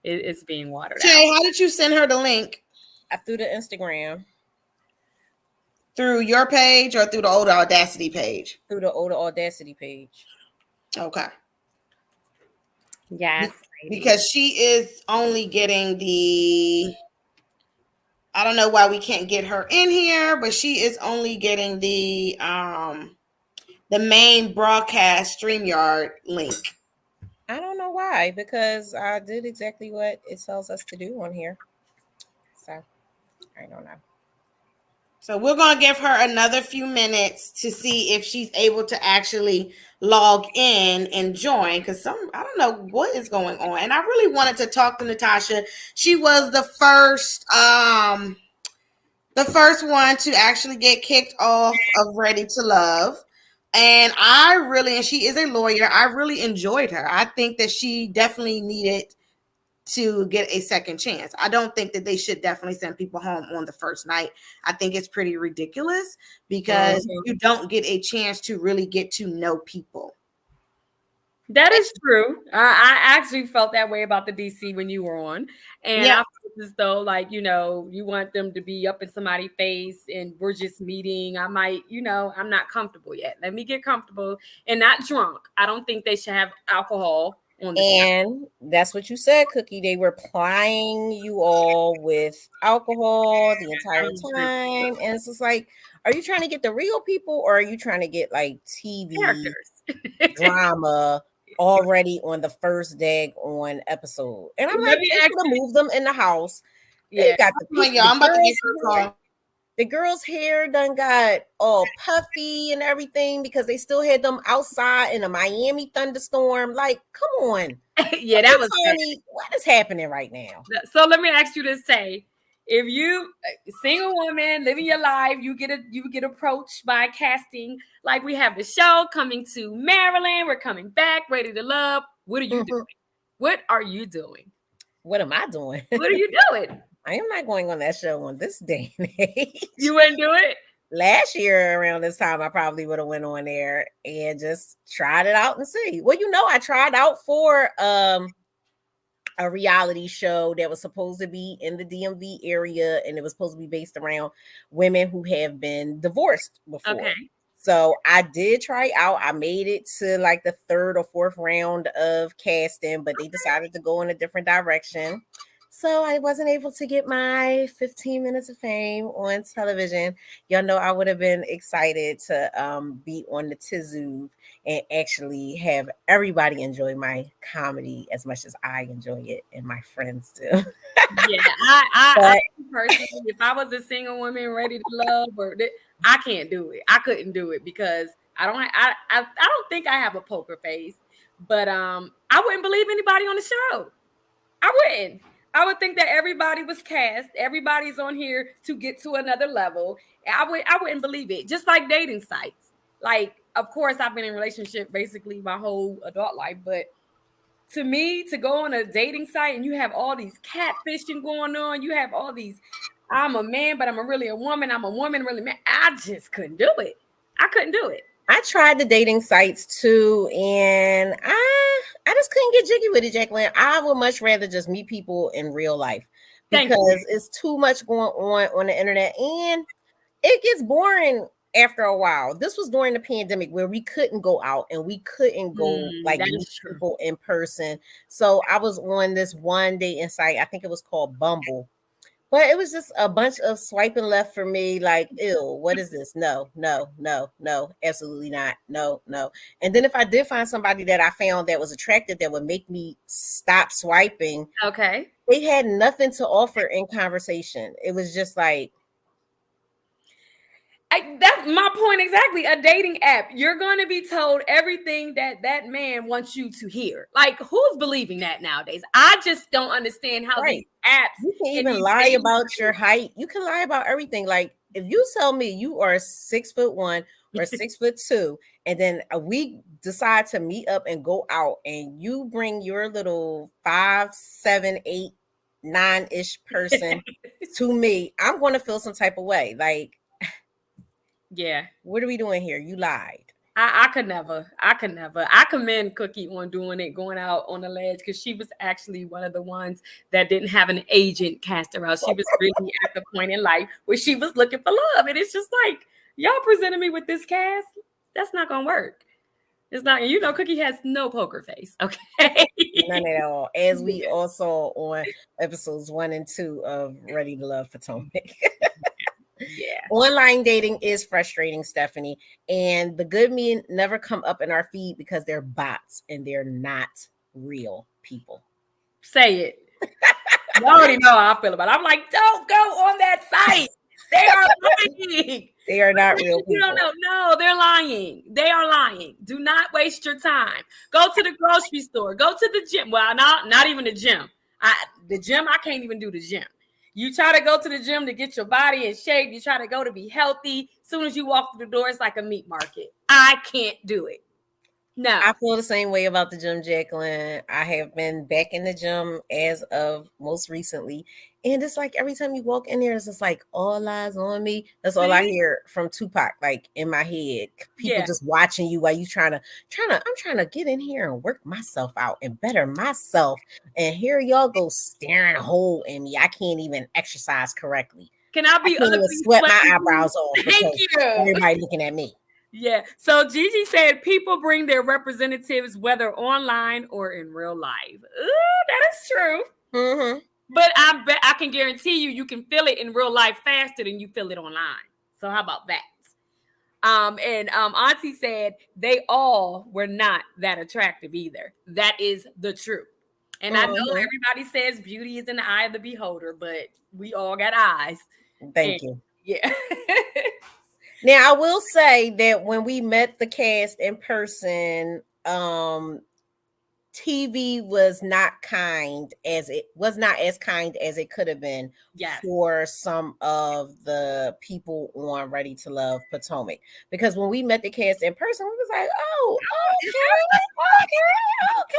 It's being watered out. Jay, how did you send her the link? Through the Instagram. Through your page or through the OTA Audacity page? Through the OTA Audacity page. Okay. Yes. Because she is only getting I don't know why we can't get her in here, but she is only getting the main broadcast StreamYard link. I don't know why, because I did exactly what it tells us to do on here. So I don't know. So we're going to give her another few minutes to see if she's able to actually log in and join, because I don't know what is going on. And I really wanted to talk to Natasha. She was the first one to actually get kicked off of Ready to Love. And and she is a lawyer, I really enjoyed her. I think that she definitely needed to get a second chance. I don't think that they should definitely send people home on the first night. I think it's pretty ridiculous because you don't get a chance to really get to know people. That is true. I actually felt that way about the DC when you were on. And I felt as though, like, you know, you want them to be up in somebody's face and we're just meeting. I might, you know, I'm not comfortable yet. Let me get comfortable and not drunk. I don't think they should have alcohol on the And that's what you said, Cookie. They were plying you all with alcohol the entire time. And it's just like, are you trying to get the real people or are you trying to get like TV drama already on the first day on episode? And I'm like, they could move them in the house. They got I'm about to get her a call. The girl's hair done got all puffy and everything because they still had them outside in a Miami thunderstorm. Like, come on. Yeah, that was what is happening right now? So let me ask you to say, if you single woman living your life, you get approached by casting, like we have the show coming to Maryland, we're coming back, Ready to Love. What are you doing? What are you doing? What am I doing? What are you doing? I am not going on that show on this day and age. You wouldn't do it? Last year around this time, I probably would have went on there and just tried it out and see. Well, you know, I tried out for a reality show that was supposed to be in the DMV area, and it was supposed to be based around women who have been divorced before. Okay. So I did try out. I made it to like the 3rd or 4th round of casting, but they decided to go in a different direction. So I wasn't able to get my 15 minutes of fame on television. Y'all know I would have been excited to be on the Tizoo and actually have everybody enjoy my comedy as much as I enjoy it and my friends do. Yeah, I personally, if I was a single woman ready to love, I can't do it. I couldn't do it because I don't think I have a poker face, but I wouldn't believe anybody on the show. I wouldn't. I would think that everybody was cast. Everybody's on here to get to another level. I wouldn't believe it. Just like dating sites. Like, of course, I've been in a relationship basically my whole adult life, but to me, to go on a dating site and you have all these catfishing going on, you have all these, I'm a man, but I'm really a woman. I'm a woman, really man. I just couldn't do it. I couldn't do it. I tried the dating sites too, and I just couldn't get jiggy with it, Jacqueline. I would much rather just meet people in real life because it's too much going on the internet, and it gets boring after a while. This was during the pandemic where we couldn't go out and we couldn't go like meet people in person. So I was on this one dating site. I think it was called Bumble. But it was just a bunch of swiping left for me, like, ew, what is this? No, absolutely not. No. And then if I did find somebody that I found that was attractive that would make me stop swiping, okay, they had nothing to offer in conversation. It was just like, that's my point exactly. A dating app. You're going to be told everything that man wants you to hear. Like, who's believing that nowadays? I just don't understand how these apps. You can even lie about your height. You can lie about everything. Like, if you tell me you are 6'1" or 6'2", and then we decide to meet up and go out, and you bring your little 5, 7, 8, 9-ish person to me, I'm going to feel some type of way. Like, yeah, what are we doing here? You lied. I could never. I commend Cookie on doing it, going out on the ledge, because she was actually one of the ones that didn't have an agent cast her out. She was really at the point in life where she was looking for love. And it's just like, y'all presented me with this cast. That's not going to work. It's not, you know, Cookie has no poker face. Okay. None at all. As we also on episodes 1 and 2 of Ready to Love Potomac. Yeah. Online dating is frustrating, Stephanie. And the good men never come up in our feed because they're bots and they're not real people. Say it. You already know how I feel about it. I'm like, don't go on that site. They are lying. They are not real people. You don't know. No, they're lying. They are lying. Do not waste your time. Go to the grocery store. Go to the gym. Well, not even the gym. The gym, I can't even do the gym. You try to go to the gym to get your body in shape. You try to go to be healthy. As soon as you walk through the door, it's like a meat market. I can't do it. No. I feel the same way about the gym, Jacqueline. I have been back in the gym as of most recently. And it's like every time you walk in there, it's just like all eyes on me. That's all I hear from Tupac, like in my head. People just watching you while you I'm trying to get in here and work myself out and better myself. And here y'all go staring a hole in me. I can't even exercise correctly. Can I be ugly? Sweat my eyebrows off. Thank you. Everybody looking at me. Yeah. So Gigi said people bring their representatives whether online or in real life. Ooh, that is true. Mm-hmm. But I bet I can guarantee you can feel it in real life faster than you feel it online. So how about that? And Auntie said they all were not that attractive either. That is the truth. And I know everybody says beauty is in the eye of the beholder, but we all got eyes. Thank you. Yeah. Now, I will say that when we met the cast in person, TV was not as kind as it could have been for some of the people on Ready to Love Potomac. Because when we met the cast in person, we was like, oh, okay.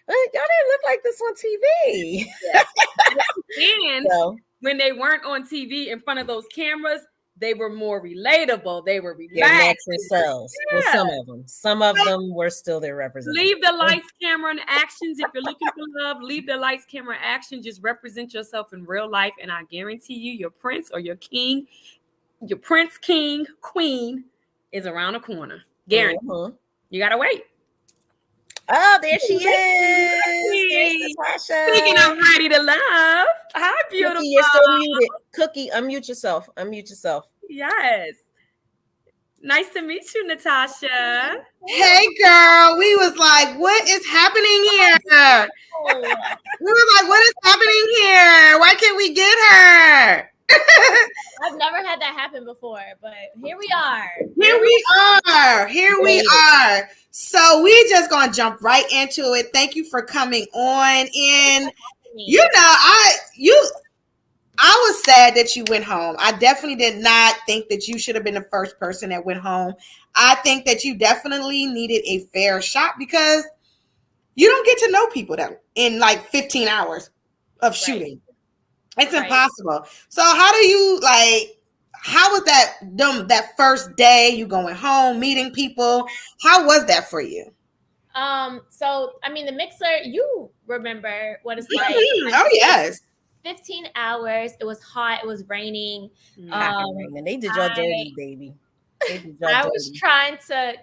Well, y'all didn't look like this on TV. And when they weren't on TV in front of those cameras, they were more relatable. They were relaxed. Themselves. Well, some of them were still their representatives. Leave the lights, camera, and actions. If you're looking for love, leave the lights, camera, action. Just represent yourself in real life, and I guarantee you, your prince or your king, your prince, king, queen, is around the corner. Guaranteed. Mm-hmm. You gotta wait. Oh, there she is. There's Natasha. Speaking of Ready to Love. Hi, beautiful. Cookie, you're still muted. Cookie, unmute yourself. Yes. Nice to meet you, Natasha. Hey, girl. We was like, what is happening here? We were like, what is happening here? Why can't we get her? I've never had that happen before, but here we are. Here we are. So we just gonna jump right into it. Thank you for coming on. And you know, I was sad that you went home. I definitely did not think that you should have been the first person that went home. I think that you definitely needed a fair shot because you don't get to know people that in like 15 hours of shooting. It's impossible. So how was that first day you going home, meeting people? How was that for you? So I mean the mixer, you remember what it's like. Oh yes. 15 hours. It was hot, it was raining. They did y'all dirty, baby. I was trying to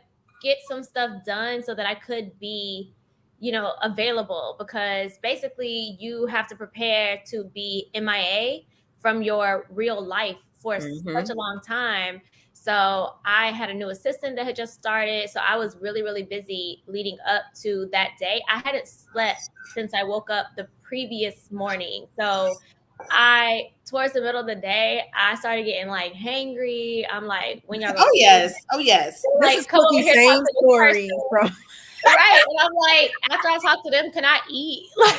get some stuff done so that I could be available, because basically you have to prepare to be MIA from your real life for such a long time. So I had a new assistant that had just started. So I was really, really busy leading up to that day. I hadn't slept since I woke up the previous morning. So towards the middle of the day, I started getting like hangry. I'm like, when y'all Oh yes. Like, this is Cookie's same story from right. And I'm like, after I talk to them, can I eat? Like,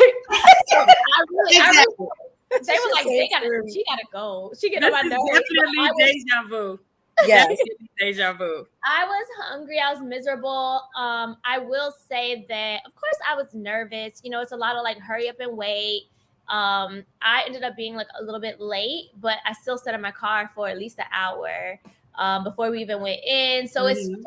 they were like, she gotta go. She get on my nerves. Definitely deja vu. Yes. Deja vu. I was hungry. I was miserable. I will say that, of course, I was nervous. It's a lot of like hurry up and wait. I ended up being like a little bit late, but I still sat in my car for at least an hour before we even went in. So it's just,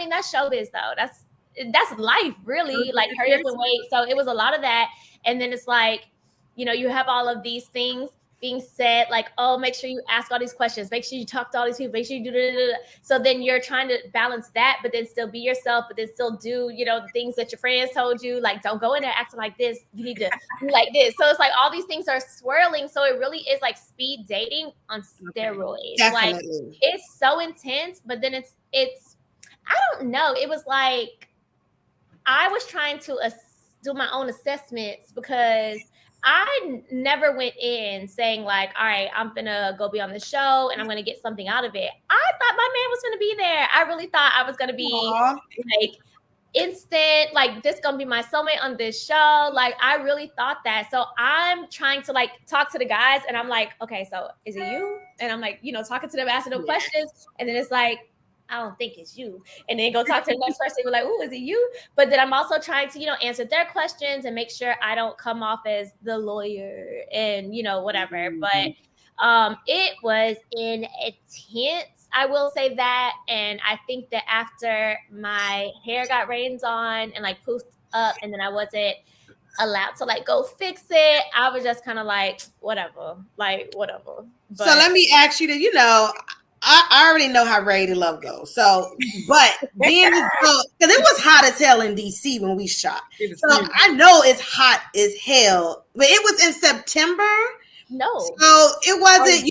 that's showbiz though. That's life, really. Like hurry up and wait. So it was a lot of that. And then it's like, you have all of these things being said, like, oh, make sure you ask all these questions, make sure you talk to all these people, make sure you do. So then you're trying to balance that, but then still be yourself, but then still do, the things that your friends told you, like, don't go in there acting like this. You need to do like this. So it's like all these things are swirling. So it really is like speed dating on steroids. Definitely. Like it's so intense, but then it's, I don't know. It was like, I was trying to do my own assessments because I never went in saying like, all right, I'm gonna go be on the show and I'm gonna get something out of it. I thought my man was gonna be there. I really thought I was gonna be like instant, like this gonna be my soulmate on this show. Like I really thought that. So I'm trying to like talk to the guys and I'm like, okay, so is it you? And I'm like, talking to them, asking them questions, and then it's like, I don't think it's you. And then go talk to the next person. We're like, "Ooh, is it you?" But then I'm also trying to, answer their questions and make sure I don't come off as the lawyer and whatever. Mm-hmm. But it was intense. I will say that. And I think that after my hair got rains on and like poofed up, and then I wasn't allowed to like go fix it, I was just kind of like, whatever. But, so let me ask you to, I already know how Ready to Love goes. So, but being because it was hot as hell in DC when we shot. So I know it's hot as hell, but it was in September. No. So it wasn't,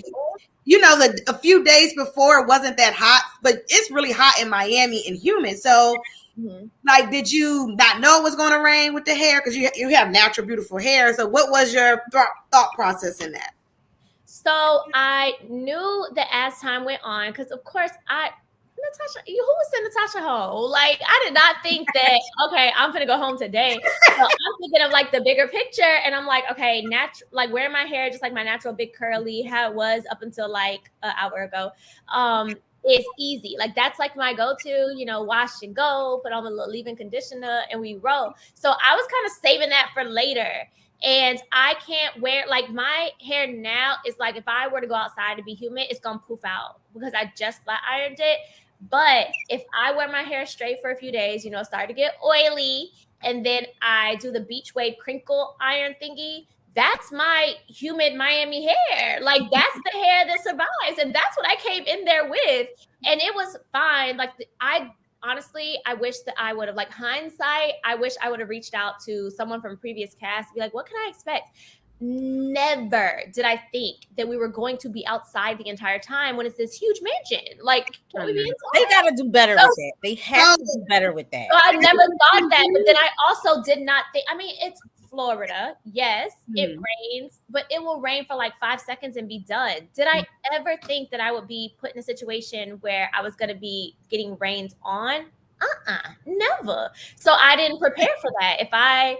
a few days before it wasn't that hot, but it's really hot in Miami and humid. So like, did you not know it was going to rain with the hair? Because you have natural, beautiful hair. So what was your thought process in that? So I knew that as time went on, because of course Natasha, who was sending Natasha home? Like, I did not think that, okay, I'm gonna go home today. So I'm thinking of like the bigger picture, and I'm like, okay, like wearing my hair just like my natural big curly, how it was up until like an hour ago, is easy. Like that's like my go-to, wash and go, put on a little leave-in conditioner, and we roll. So I was kind of saving that for later. And I can't wear, like my hair now is like, if I were to go outside to be humid, it's going to poof out because I just flat ironed it. But if I wear my hair straight for a few days, start to get oily, and then I do the beach wave crinkle iron thingy, that's my humid Miami hair. Like that's the hair that survives. And that's what I came in there with. And it was fine. Like honestly, I wish that I would have, like hindsight, I wish I would have reached out to someone from previous cast to be like, what can I expect? Never did I think that we were going to be outside the entire time when it's this huge mansion. Like, can we be inside? They got to do better with that. They have to do better with that. So I never thought that. But then I also did not think, it's Florida. Yes, it rains, but it will rain for like 5 seconds and be done. Did I ever think that I would be put in a situation where I was going to be getting rained on? Never. So I didn't prepare for that. I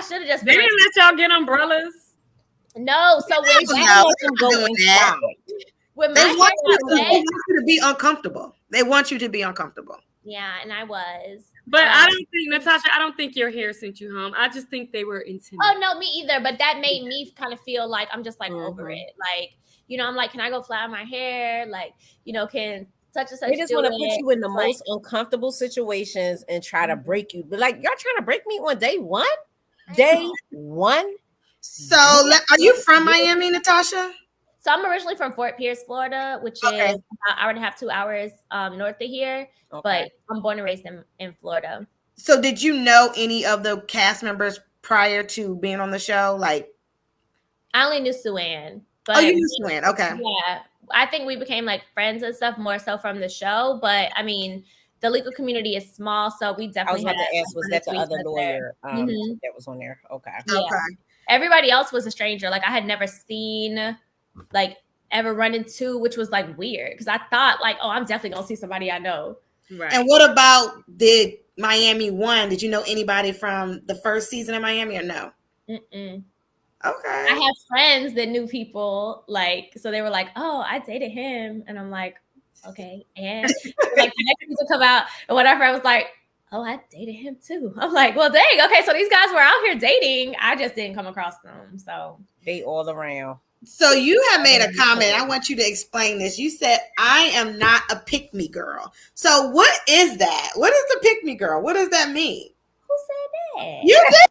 should have just been. They didn't let y'all get umbrellas. No. So when they want you to be uncomfortable. They want you to be uncomfortable. Yeah, and I was. But I don't think, Natasha, I don't think your hair sent you home. I just think they were intimidated. Oh, no, me either. But that made me kind of feel like I'm just like over it. Like, I'm like, can I go flat my hair? Like, can such and such. They just want to put you in the most uncomfortable situations and try to break you. But like, y'all trying to break me on day one? Day one? So are you from Miami, Natasha? So I'm originally from Fort Pierce, Florida, which is about an hour and a half, 2 hours north of here. Okay. But I'm born and raised in Florida. So did you know any of the cast members prior to being on the show? Like, I only knew Suanne. But you knew Suanne. Okay. Yeah. I think we became like friends and stuff more so from the show. But the legal community is small. So we definitely had to ask, was that the other lawyer that was on there? Okay. Yeah. Okay. Everybody else was a stranger. Like I had never seen like ever run into, which was like weird because I thought like, oh, I'm definitely gonna see somebody I know. Right. And what about the Miami one? Did you know anybody from the first season of Miami or no? Mm-mm. Okay. I have friends that knew people, like, so they were like, oh, I dated him, and I'm like, okay, and like the next season come out or whatever, I was like, oh, I dated him too. I'm like, well, dang, okay, so these guys were out here dating. I just didn't come across them, so they all around. So you have made a comment. I want you to explain this. You said, I am not a pick-me girl. So what is that? What is a pick-me girl? What does that mean? Who said that? You did.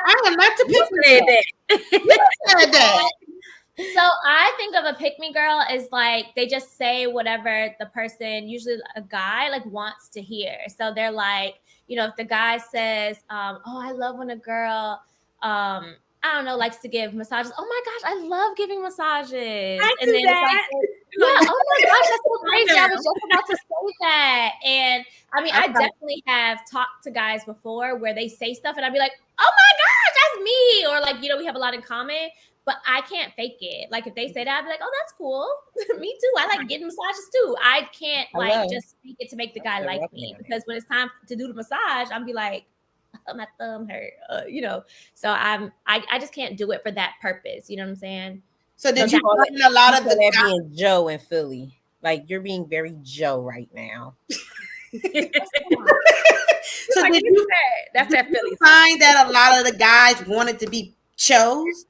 I am not the pick-me girl. You said that. So I think of a pick-me girl as like, they just say whatever the person, usually a guy, like wants to hear. So they're like, if the guy says, oh, I love when a girl, I don't know, likes to give massages. Oh my gosh, I love giving massages. I do that. Yeah, oh my gosh, that's so crazy. I was just about to say that. And I definitely have talked to guys before where they say stuff and I'd be like, oh my gosh, that's me. or like, you know, we have a lot in common, but I can't fake it. Like if they say that, I'd be like, oh, that's cool. Me too. I like getting massages too. I can't like just speak it to make the guy like me, because when it's time to do the massage, I'll be like, my thumb hurt, you know. So I just can't do it for that purpose. You know what I'm saying? So did you find a lot of the that being Joe in Philly? Like you're being very Joe right now. So did you that's that Philly find that a lot of the guys wanted to be chose?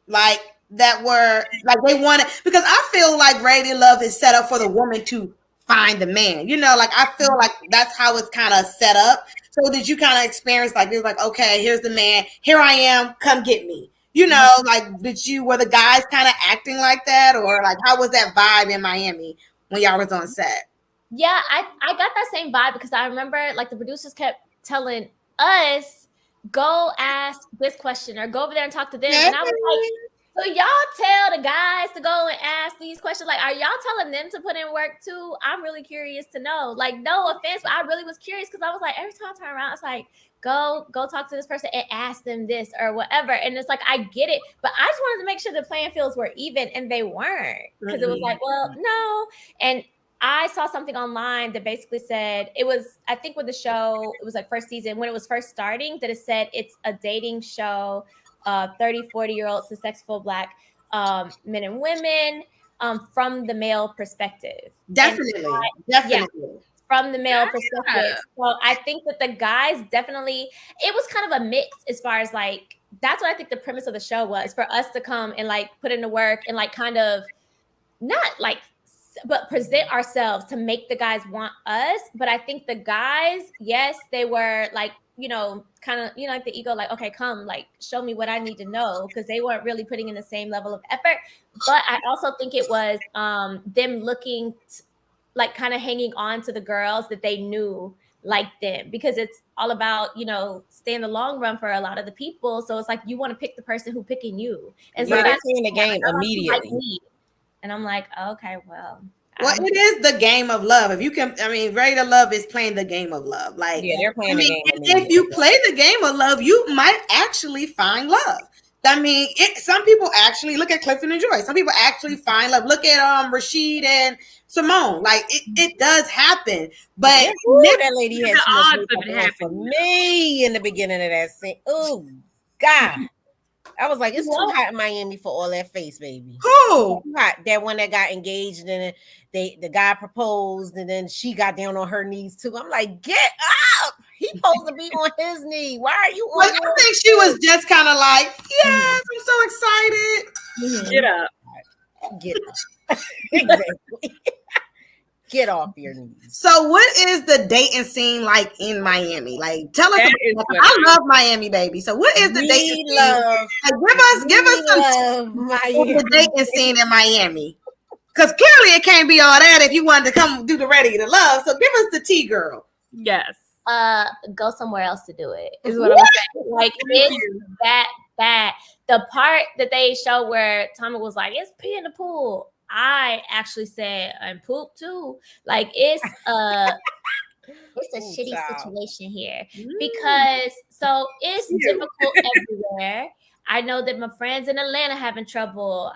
Like that were like they wanted, because I feel like Ready to Love is set up for the woman to find the man. You know, like I feel like that's how it's kind of set up. So did you kind of experience like it's like, okay, here's the man, here I am, come get me. You know, like were the guys kind of acting like that, or like how was that vibe in Miami when y'all was on set? Yeah, I got that same vibe, because I remember like the producers kept telling us, go ask this question or go over there and talk to them. And I was like, so y'all tell the guys to go and ask these questions? Like, are y'all telling them to put in work too? I'm really curious to know. Like, no offense, but I really was curious, because I was like, every time I turn around, it's like, go talk to this person and ask them this or whatever. And it's like, I get it, but I just wanted to make sure the playing fields were even, and they weren't, because it was like, well, no. And I saw something online that basically said it was, I think with the show, it was like first season when it was first starting, that it said it's a dating show, 30, 40-year-old successful Black men and women from the male perspective. Definitely. Yeah, from the male perspective. So I think that the guys definitely, it was kind of a mix as far as like, that's what I think the premise of the show was, for us to come and like put in the work and like kind of not like, but present ourselves to make the guys want us. But I think the guys, yes, they were like, you know, kind of, you know, like the ego, like, okay, come, like, show me what I need to know, because they weren't really putting in the same level of effort. But I also think it was them looking like kind of hanging on to the girls that they knew like them, because it's all about, you know, stay in the long run for a lot of the people. So it's like you want to pick the person who picking you, and so they're playing the game immediately. And I'm like, okay, well, it is the game of love. If you can, I mean, Ready to Love is playing the game of love. Like, yeah, they're playing the game. If you play the game of love, you might actually find love. I mean, some people actually look at Clifton and Joy. Some people actually find love. Look at Rashid and Simone. Like it does happen. But that lady had so much makeup for me in the beginning of that scene. Oh God. I was like, it's too hot in Miami for all that face, baby. Who? Too hot. That one that got engaged, and then the guy proposed, and then she got down on her knees too. I'm like, get up! He's supposed to be on his knee. Why are you on? I think she was just kind of like, yes, I'm so excited. Get up. Get up. Exactly. Get off your knees. So what is the dating scene like in Miami? Like, tell us. I love Miami, baby. So what is the dating scene? Like, give us some the dating scene in Miami. Because clearly it can't be all that if you wanted to come do the Ready to Love. So give us the tea, girl. Yes. Go somewhere else to do it, is what I'm saying. Like, it's that bad. The part that they show where Tommy was like, it's pee in the pool, I actually said, and poop too. Like, it's a shitty situation here, because so it's difficult everywhere. I know that my friends in Atlanta having trouble,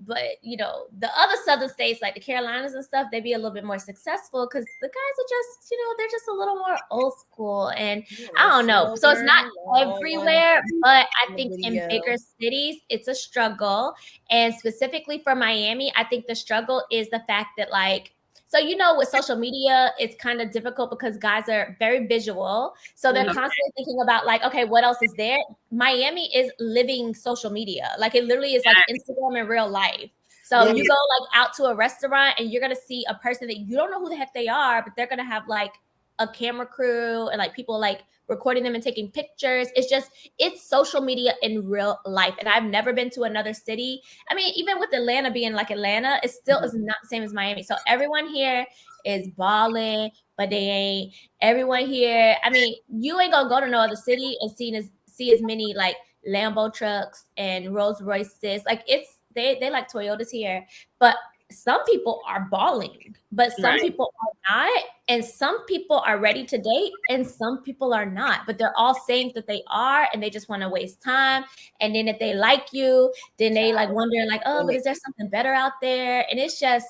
but you know, the other southern states like the Carolinas and stuff, they be a little bit more successful because the guys are just, you know, they're just a little more old school, and I don't know. So it's not everywhere, but I think in bigger cities, it's a struggle. And specifically for Miami, I think the struggle is the fact that, like, so, you know, with social media, it's kind of difficult because guys are very visual. So they're constantly thinking about, like, okay, what else is there? Miami is living social media. Like, it literally is like Instagram in real life. So you go like out to a restaurant and you're going to see a person that you don't know who the heck they are, but they're going to have like a camera crew and like people like recording them and taking pictures. It's social media in real life. And I've never been to another city. I mean, even with Atlanta being like Atlanta, it still is not the same as Miami. So everyone here is balling, but they ain't. Everyone here, I mean, you ain't gonna go to no other city and see as many like Lambo trucks and Rolls Royces. Like, they like Toyotas here, but some people are balling, but some people are not. And some people are ready to date and some people are not. But they're all saying that they are and they just want to waste time. And then if they like you, then they like wondering like, oh, but is there something better out there? And it's just,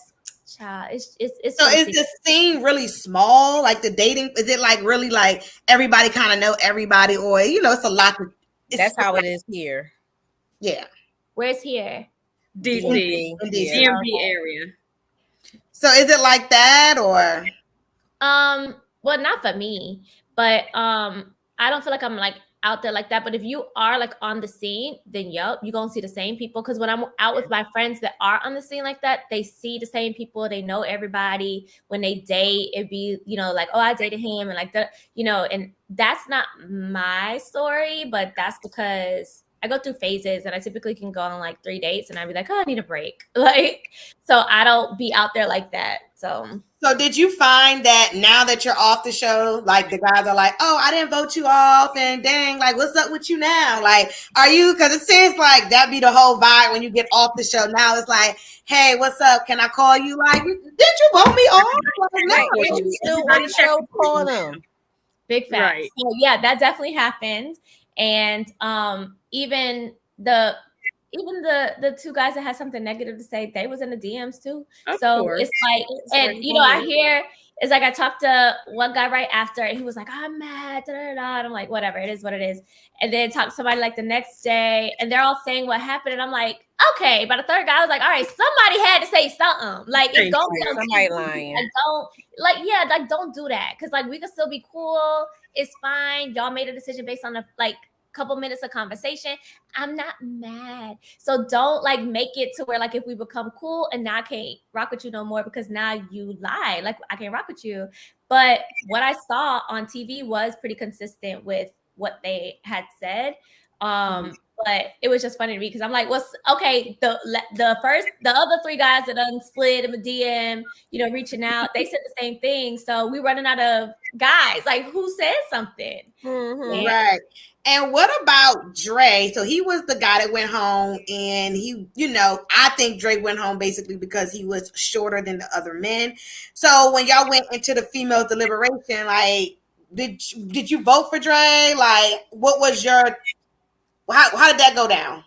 child, it's so is the scene really small? Like the dating, is it like really like everybody kind of know everybody, or it's a lot that's how it is here. Yeah. Where's here? DC. DMV area. So is it like that, or well, not for me, but I don't feel like I'm like out there like that. But if you are like on the scene, then yup, you're gonna see the same people. Because when I'm out with my friends that are on the scene like that, they see the same people, they know everybody. When they date, it'd be, like, oh, I dated him, and like that, and that's not my story, but that's because I go through phases and I typically can go on like 3 dates and I'd be like, oh, I need a break. Like, so I don't be out there like that. So did you find that now that you're off the show, like the guys are like, oh, I didn't vote you off, and dang, like, what's up with you now? Like, are you, because it seems like that be the whole vibe when you get off the show. Now it's like, hey, what's up? Can I call you? Like, did you vote me off? Like, no, you still on the show, call them. Big facts. Right. So yeah, that definitely happened. And even the two guys that had something negative to say, they was in the DMs too. So it's like, and I hear, it's like I talked to one guy right after, and he was like, I'm mad, da, da, da. And I'm like, whatever, it is what it is. And then talk to somebody like the next day, and they're all saying what happened, and I'm like, okay. But the third guy was like, all right, somebody had to say something. Like, it's gonna be somebody lying. Like, don't do that, because like we can still be cool. It's fine. Y'all made a decision based on couple minutes of conversation. I'm not mad. So don't like make it to where like if we become cool and now I can't rock with you no more because now you lie. Like, I can't rock with you. But what I saw on TV was pretty consistent with what they had said. But it was just funny to me because I'm like, what's okay? The other 3 guys that slid in the DM, reaching out, they said the same thing. So we running out of guys. Like, who said something? Right. And what about Dre? So he was the guy that went home, and he, I think Dre went home basically because he was shorter than the other men. So when y'all went into the female deliberation, like, did you vote for Dre? Like, what was your, how did that go down?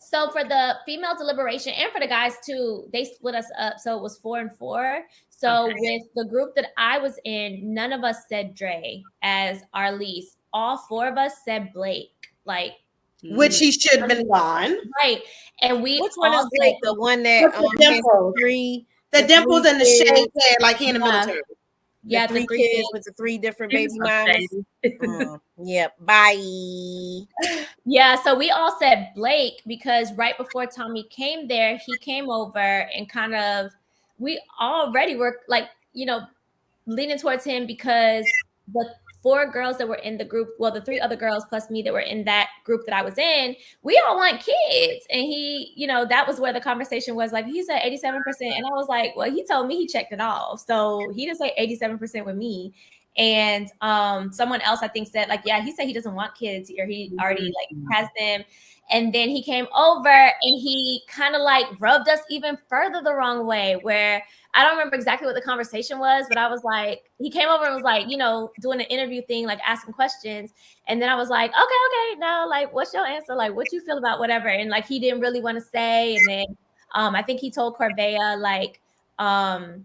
So for the female deliberation and for the guys too, they split us up. So it was 4 and 4. So with the group that I was in, none of us said Dre as our least. All 4 of us said Blake, like, which he should have been gone, right? And we, which one is Blake? The one that the dimples and the shaved hair, like he in the military. Yeah, the 3 kids with the 3 different baby mamas. Yep. Bye. Yeah, so we all said Blake because right before Tommy came there, he came over and kind of, we already were like, leaning towards him because the 4 girls that were in the group, well, the 3 other girls plus me that were in that group that I was in, we all want kids. And he, that was where the conversation was like, he said 87%. And I was like, well, he told me he checked it off. So he didn't say 87% with me. And someone else, I think, said like, yeah, he said he doesn't want kids here. He already like has them. And then he came over and he kind of like rubbed us even further the wrong way, where I don't remember exactly what the conversation was, but I was like, he came over and was like, doing an interview thing, like asking questions. And then I was like, okay, now like, what's your answer? Like, what you feel about whatever? And like, he didn't really want to say. And then I think he told Corvea like, oh,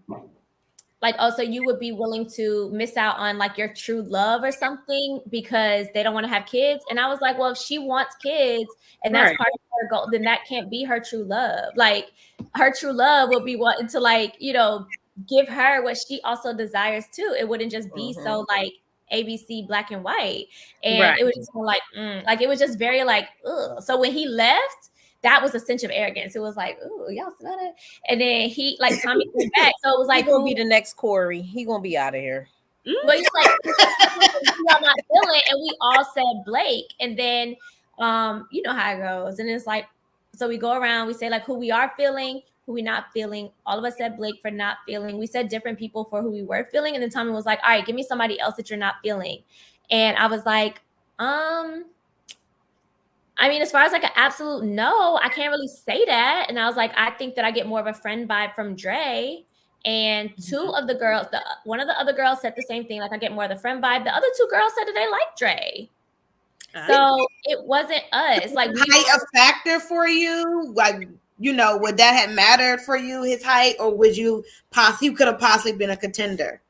so you would be willing to miss out on like your true love or something because they don't want to have kids. And I was like, well, if she wants kids and that's part of her goal, then that can't be her true love. Like, her true love will be wanting to like, give her what she also desires too. It wouldn't just be so like ABC black and white. And it was just like, like, it was just very like, ugh. So when he left, that was a cinch of arrogance. It was like, ooh, y'all smell it. And then he, like, Tommy came back. So it was like, he's gonna be the next Corey. He gonna be out of here. Well, he's like, y'all not feeling, and we all said Blake. And then, you know how it goes. And it's like, so we go around, we say like who we are feeling, who we not feeling. All of us said Blake for not feeling. We said different people for who we were feeling. And then Tommy was like, all right, give me somebody else that you're not feeling. And I was like, I I mean, as far as like an absolute no, I can't really say that. And I was like, I think that I get more of a friend vibe from Dre. And two of the girls, one of the other girls said the same thing. Like, I get more of the friend vibe. The other two girls said that they like Dre. So it wasn't us. Like, height a factor for you? Like, you know, would that have mattered for you, his height, or would you he could have possibly been a contender?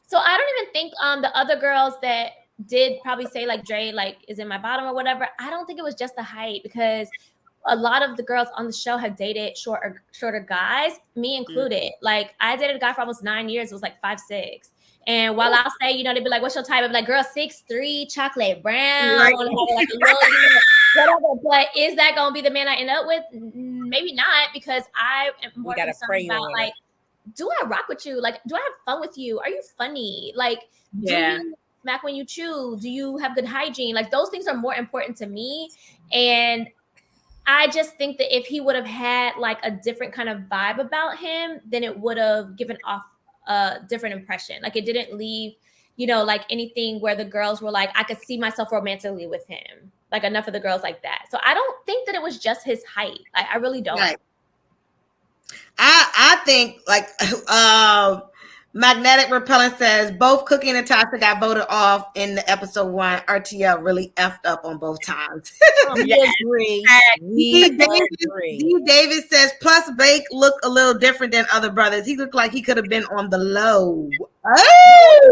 So I don't even think the other girls that did probably say like Dre like is in my bottom or whatever. I don't think it was just the height, because a lot of the girls on the show have dated shorter guys, me included. Like, I dated a guy for almost 9 years. It was like 5'6". And while I'll say, you know, they'd be like, what's your type? I'd be like, girl, 6'3", chocolate brown, Right. like a little, whatever. But is that going to be the man I end up with? Maybe not, because I am more concerned about like, do I rock with you? Like, do I have fun with you? Are you funny? Like, do you smack when you chew? Do you have good hygiene? Like, those things are more important to me. And I just think that if he would have had like a different kind of vibe about him, then it would have given off a different impression. Like, it didn't leave, you know, like anything where the girls were like, I could see myself romantically with him. Like, enough of the girls like that. So I don't think that it was just his height. I really don't. Right. I think like Magnetic Repellent says both Cookie and Natasha got voted off in the episode 1. RTL really effed up on both times. We agree. D. Davis says plus Bake looked a little different than other brothers. He looked like he could have been on the low. Oh!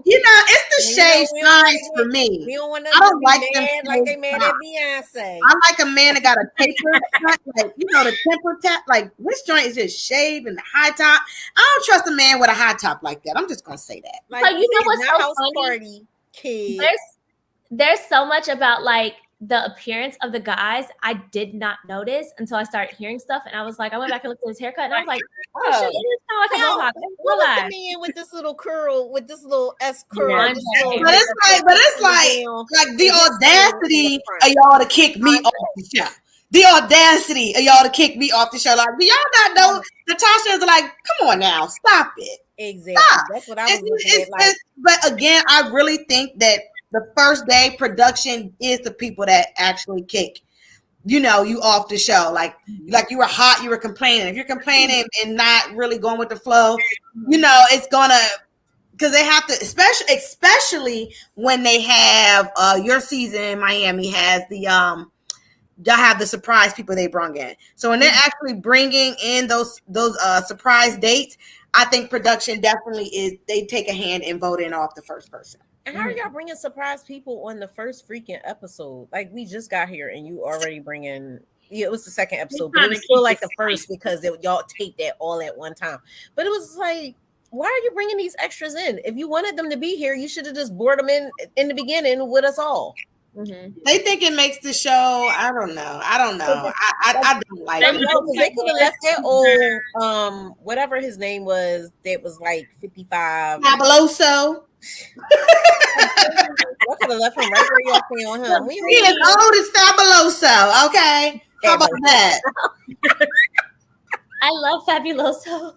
You know, it's the shade signs for me. We don't want I don't like them like they mad at Beyonce. I like a man that got a taper cut, like, you know, the temper tap. Like, this joint is just shaved and the high top. I don't trust a man with a high top like that. I'm just gonna say that. Like, you know what's so funny? Party kid. There's so much about like the appearance of the guys I did not notice until I started hearing stuff, and I was like, I went back and looked at his haircut, and I was like, oh shit, it is kind of like a mohawk. What was the man with this little curl, with this little S curl? Yeah. But it's like the audacity of y'all to kick me off the show. The audacity of y'all to kick me off the show. Like, do y'all not know? Natasha is like, come on now, stop it. Exactly. Stop. That's what I was looking at. Like, but again, I really think that the first day production is the people that actually kick, you know, you off the show. Like you were hot, you were complaining. If you're complaining and not really going with the flow, you know, it's gonna, because they have to, especially when they have your season in Miami has the y'all have the surprise people they brought in. So when they're actually bringing in those surprise dates, I think production definitely is, they take a hand in voting off the first person. And how are y'all bringing surprise people on the first freaking episode? Like, we just got here and you already bringing, it was the second episode, but it was still like the first because y'all taped that all at one time. But it was like, why are you bringing these extras in? If you wanted them to be here, you should have just brought them in the beginning with us all. Mm-hmm. They think it makes the show. I don't know. I don't like it. Because they could have left that old whatever his name was, that was like 55. Fabuloso. I could have left him right where y'all see on him. He is old as Fabuloso. Okay, how about that? I love Fabuloso.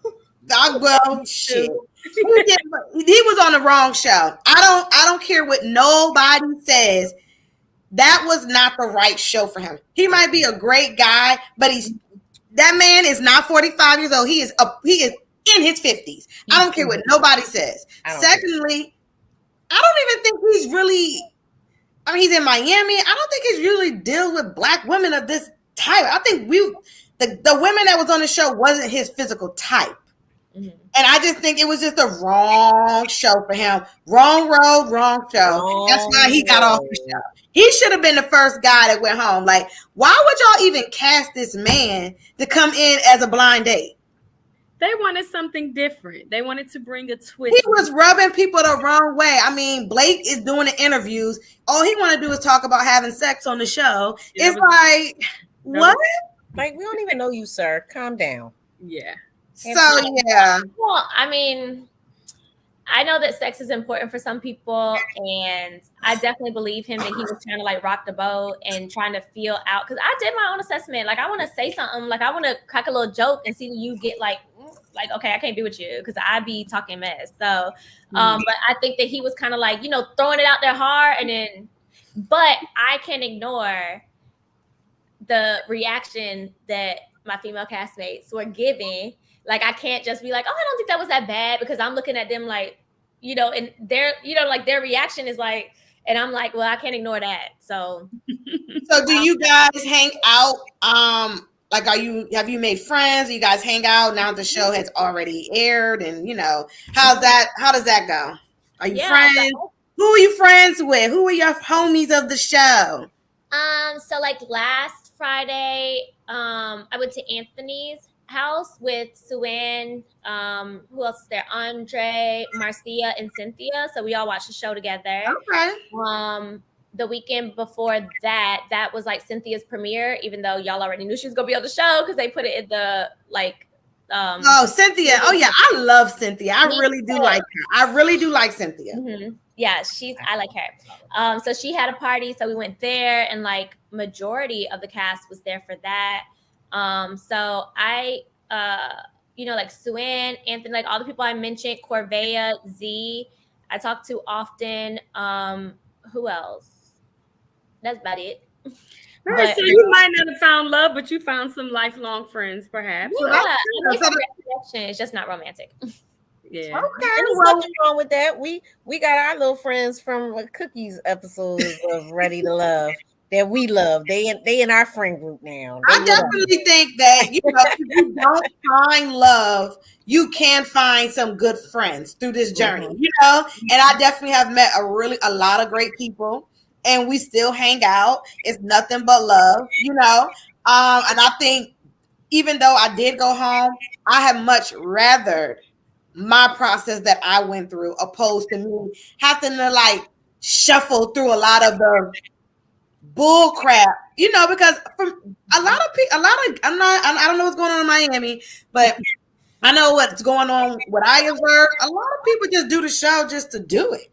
Well, shit. He was on the wrong show. I don't care what nobody says. That was not the right show for him. He might be a great guy, but that man is not 45 years old. He is in his 50s. I don't care what nobody says. Secondly, I don't even think he's really, I mean, he's in Miami. I don't think he's really deals with black women of this type. I think the women that was on the show wasn't his physical type. Mm-hmm. And I just think it was just the wrong show for him. Wrong road, wrong show. That's why he got off the show. He should have been the first guy that went home. Like, why would y'all even cast this man to come in as a blind date? They wanted something different. They wanted to bring a twist. He was rubbing people the wrong way. I mean, Blake is doing the interviews. All he want to do is talk about having sex on the show. It's like, what? Like, we don't even know you, sir. Calm down. Yeah. So, yeah. Well, I mean, I know that sex is important for some people, and I definitely believe him that he was trying to like rock the boat and trying to feel out. Because I did my own assessment. Like, I want to say something. Like, I want to crack a little joke and see you get like, okay, I can't be with you because I be talking mess. So, but I think that he was kind of like, you know, throwing it out there hard, and then But I can ignore the reaction that my female castmates were giving. Like, I can't just be like, oh, I don't think that was that bad, because I'm looking at them like, and their, like their reaction is like, and I'm like, well, I can't ignore that. So do you guys hang out? Like, have you made friends? You guys hang out now the show has already aired, and how does that go? Are you friends? Who are you friends with? Who are your homies of the show? So like last Friday, I went to Anthony's house with Suanne. Who else is there? Andre, Marcia, and Cynthia. So we all watched the show together. Okay. The weekend before that was like Cynthia's premiere, even though y'all already knew she was gonna be on the show because they put it in the like. Cynthia. Oh yeah, I love Cynthia. I really do like her. I really do like Cynthia. Mm-hmm. Yeah, I like her. So she had a party, so we went there, and like majority of the cast was there for that. So I, like Suanne, Anthony, like all the people I mentioned, Corvea, Z, I talk to often. Who else? That's about it. Right, so you might not have found love, but you found some lifelong friends, perhaps. Yeah, it's just not romantic. Yeah. Okay. There's nothing wrong with that. We got our little friends from Cookies episodes of Ready to Love that we love. They in our friend group now. I definitely think that if you don't find love, you can find some good friends through this journey. And I definitely have met a lot of great people, and we still hang out. It's nothing but love, And I think even though I did go home, I have much rather my process that I went through opposed to me having to like shuffle through a lot of the bull crap, because from I don't know what's going on in Miami, but I know what's going on. What I observe, a lot of people just do the show just to do it,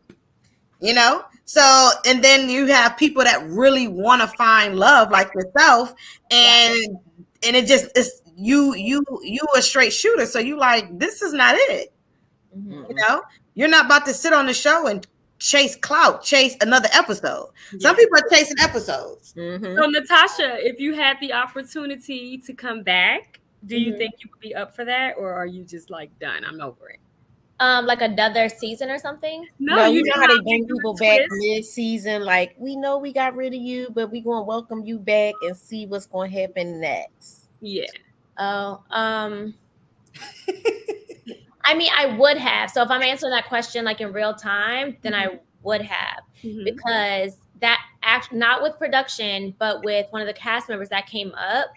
So, and then you have people that really want to find love like yourself, and it just is you a straight shooter, so you like, this is not it. Mm-hmm. You're not about to sit on the show and chase clout, chase another episode. Some people are chasing episodes. Mm-hmm. So Natasha, if you had the opportunity to come back, do you think you would be up for that, or are you just like, done, I'm over it? Like another season or something? No, you know how they bring people back mid-season, like, we know we got rid of you, but we're gonna welcome you back and see what's gonna happen next. Yeah. Oh, I mean, I would have. So if I'm answering that question like in real time, then I would have, because that not with production, but with one of the cast members that came up.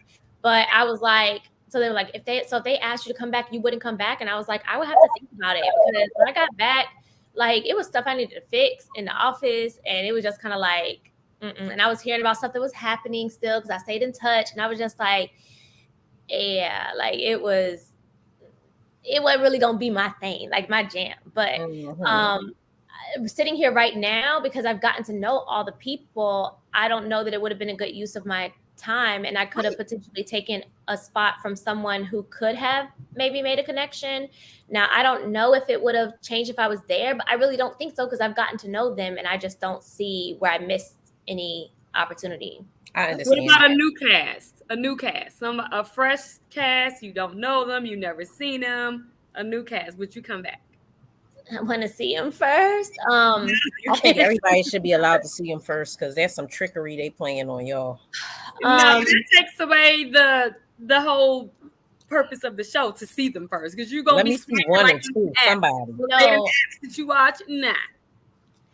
But I was like, so they were like, if they asked you to come back, you wouldn't come back. And I was like, I would have to think about it, because when I got back, like, it was stuff I needed to fix in the office, and it was just kind of like, and I was hearing about stuff that was happening still because I stayed in touch, and I was just like, yeah, like it wasn't really gonna be my thing, like my jam. But sitting here right now, because I've gotten to know all the people, I don't know that it would have been a good use of my time, and I could have potentially taken a spot from someone who could have maybe made a connection. Now, I don't know if it would have changed if I was there, but I really don't think so, because I've gotten to know them, and I just don't see where I missed any opportunity. I understand. What about a new cast, a fresh cast? You don't know them, you never seen them. A new cast, would you come back? I want to see him first. I think everybody should be allowed to see him first, because there's some trickery they playing on y'all. No, that takes away the whole purpose of the show, to see them first, because you're gonna let me see one or two. Somebody. No. Did you watch? Nah.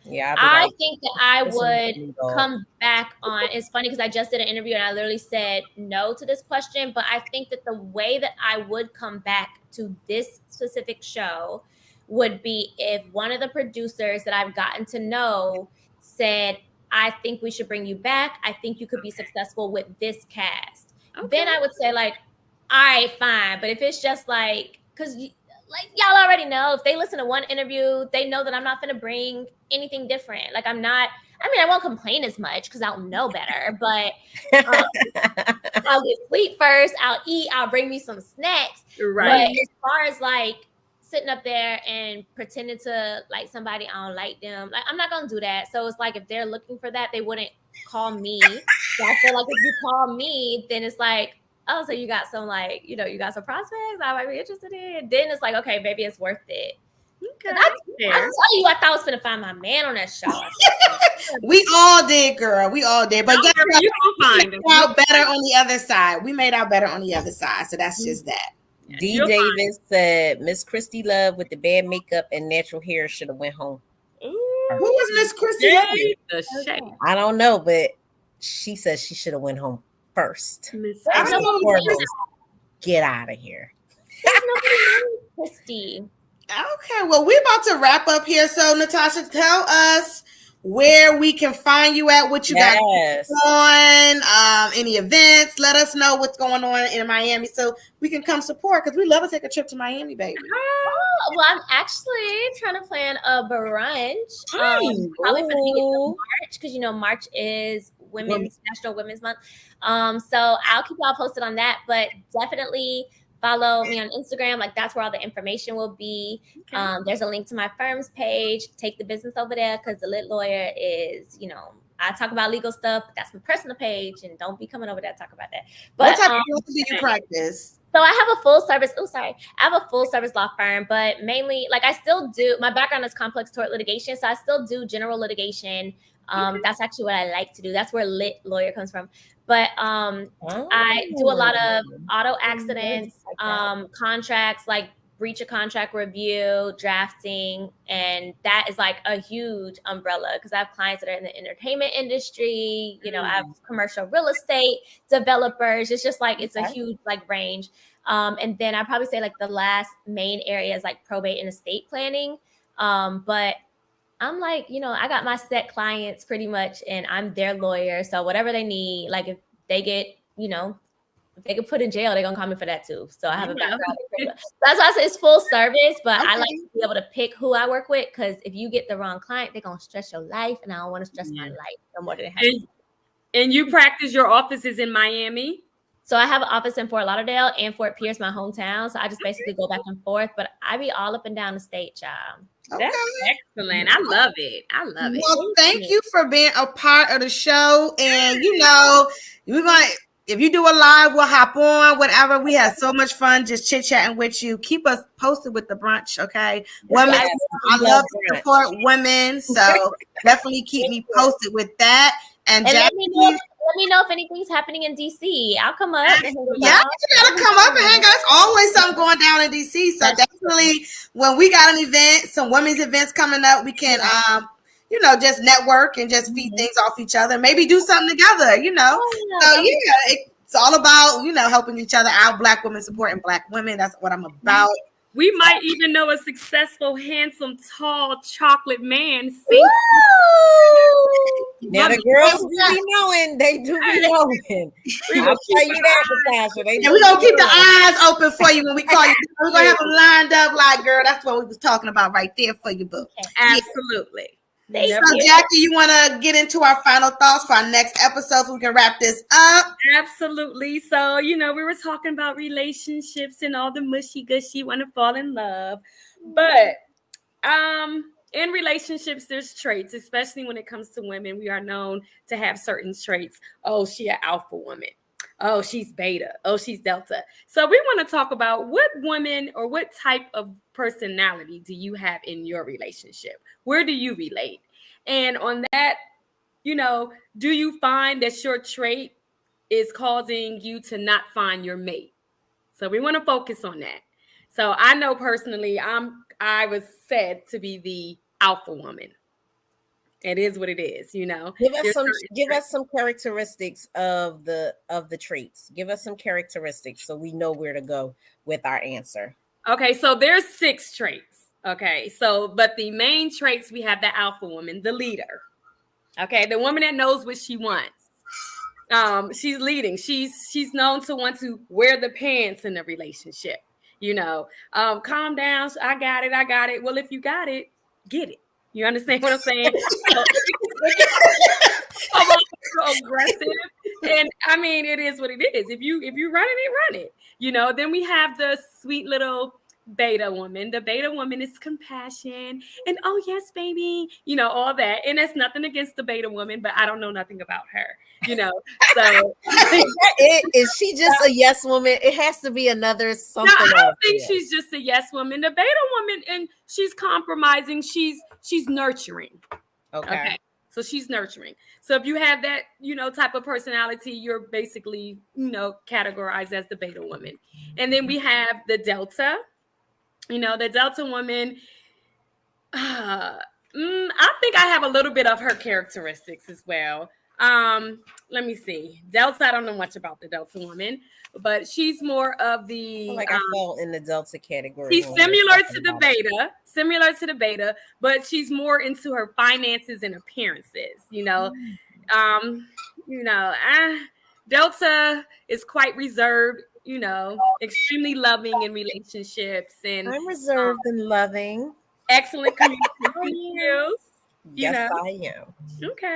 Yeah, I think that I would come back on. It's funny because I just did an interview and I literally said no to this question, but I think that the way that I would come back to this specific show would be if one of the producers that I've gotten to know said, I think we should bring you back. I think you could be successful with this cast. Okay. Then I would say like, all right, fine. But if it's just like, because like y'all already know, if they listen to one interview, they know that I'm not going to bring anything different. Like I won't complain as much because I'll know better, but I'll get sleep first. I'll eat. I'll bring me some snacks. Right. But as far as like sitting up there and pretending to like somebody I don't like them. Like I'm not gonna do that. So it's like if they're looking for that, they wouldn't call me. So I feel like if you call me, then it's like, oh, so you got some like, you know, you got some prospects I might be interested in. Then it's like, okay, maybe it's worth it. Okay. I tell you, I thought I was gonna find my man on that show. We all did, girl. We all did. But guess what? You gonna find him. Out better on the other side. We made out better on the other side. So that's just that. D. Davis said Miss Christy Love with the bad makeup and natural hair should have went home. Ooh. Who was Miss Christy Love? I don't know, but she says she should have went home first. Get out of here. Christy. Okay, well, we're about to wrap up here. So, Natasha, tell us where we can find you at, what you got on, any events. Let us know what's going on in Miami so we can come support because we love to take a trip to Miami, baby. Oh, well, I'm actually trying to plan a brunch probably for the beginning of March because, you know, March is National Women's Month. So I'll keep y'all posted on that, but definitely follow me on Instagram. Like that's where all the information will be. Okay. There's a link to my firm's page. Take the business over there because the Lit Lawyer is, you know, I talk about legal stuff. But that's my personal page, and don't be coming over there to talk about that. But what type of law do you practice? So I have a full service. I have a full service law firm, but mainly, like I still do. My background is complex tort litigation, so I still do general litigation. That's actually what I like to do. That's where Lit Lawyer comes from. But I do a lot of auto accidents, contracts, like breach of contract review, drafting, and that is like a huge umbrella because I have clients that are in the entertainment industry. You know, I have commercial real estate developers. It's just like it's a huge like range. And then I probably say like the last main area is like probate and estate planning. But I'm like, you know, I got my set clients pretty much, and I'm their lawyer. So whatever they need, like if they get, you know, if they get put in jail, they're gonna call me for that too. So I have a background. That's why I say it's full service, but I like to be able to pick who I work with because if you get the wrong client, they're gonna stress your life, and I don't want to stress my life no more than it has to. And you practice your offices in Miami? So I have an office in Fort Lauderdale and Fort Pierce, my hometown. So I just basically go back and forth, but I be all up and down the state, child. Okay. That's excellent. I love it. Well, thank you for being a part of the show. And you know, we're gonna if you do a live, we'll hop on, whatever. We had so much fun just chit-chatting with you. Keep us posted with the brunch, okay? Women, I love to support women, so definitely keep me posted with that. And let me know if anything's happening in DC. I'll come up. And you gotta come up and hang out. There's always something going down in DC. So definitely, when we got an event, some women's events coming up, we can, you know, just network and just feed things off each other. Maybe do something together. You know. So it's all about helping each other out. Black women supporting Black women. That's what I'm about. We might even know a successful, handsome, tall, chocolate man. Now the girls do be knowing. They do be knowing. I'll tell you that, Natasha. And we're going to keep the eyes open for you when we call you. We're going to have them lined up like, girl, that's what we was talking about right there for you, boo. Absolutely. So, Jackie, you want to get into our final thoughts for our next episode so we can wrap this up? Absolutely. So, we were talking about relationships and all the mushy gushy, want to fall in love. But in relationships, there's traits, especially when it comes to women. We are known to have certain traits. Oh, she an alpha woman. Oh, she's beta. Oh, she's delta. So we want to talk about what woman or what type of personality do you have in your relationship? Where do you relate? And on that, do you find that your trait is causing you to not find your mate? So we want to focus on that. So I know personally, I was said to be the alpha woman. It is what it is, Give us some characteristics of the traits. Give us some characteristics so we know where to go with our answer. Okay, so there's 6 traits. Okay, so but the main traits, we have the alpha woman, the leader. Okay, the woman that knows what she wants. She's leading. She's known to want to wear the pants in the relationship. Calm down. I got it. Well, if you got it, get it. You understand what I'm saying? I'm so aggressive, and I mean, it is what it is. If you run it, run it. Then we have the sweet little beta woman. The beta woman is compassion and oh yes, baby, all that. And that's nothing against the beta woman, but I don't know nothing about her, So is she just a yes woman? It has to be another something. No, I don't think she's just a yes woman. The beta woman, and she's compromising. She's nurturing. Okay. So she's nurturing. So if you have that, type of personality, you're basically, categorized as the beta woman. And then we have the Delta. The Delta woman, I think I have a little bit of her characteristics as well. Let me see. Delta, I don't know much about the Delta woman, but she's more of the... I fell in the Delta category. She's similar to the beta, but she's more into her finances and appearances, Delta is quite reserved, extremely loving in relationships. And I'm reserved and loving. Excellent communication skills. Yes, I am. Okay.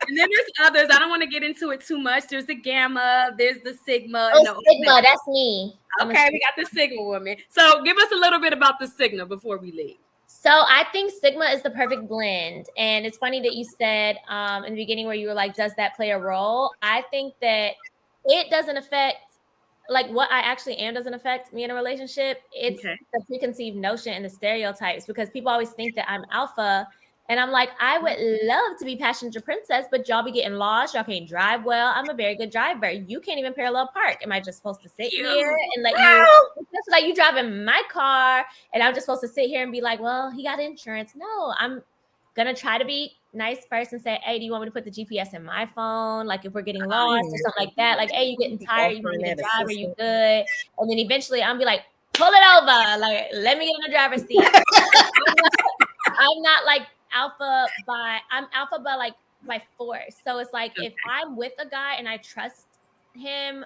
And then there's others. I don't want to get into it too much. There's the Gamma. There's the Sigma. Oh, Sigma. That's me. Okay, we got the Sigma woman. So give us a little bit about the Sigma before we leave. So I think Sigma is the perfect blend. And it's funny that you said in the beginning where you were like, does that play a role? I think that it doesn't affect, like what I actually am doesn't affect me in a relationship. It's the preconceived notion and the stereotypes, because people always think that I'm alpha. And I'm like, I would love to be passenger princess, but y'all be getting lost. Y'all can't drive well. I'm a very good driver. You can't even parallel park. Am I just supposed to sit here and let you, just like you driving my car, and I'm just supposed to sit here and be like, well, he got insurance. No, I'm going to try to be nice first and say, hey, do you want me to put the GPS in my phone? Like if we're getting lost or something like that, like, hey, you getting tired? You want me to drive? Are you good? And then eventually I'm be like, pull it over. Like, let me get in the driver's seat. I'm not like, I'm alpha by force. So it's like if I'm with a guy and I trust him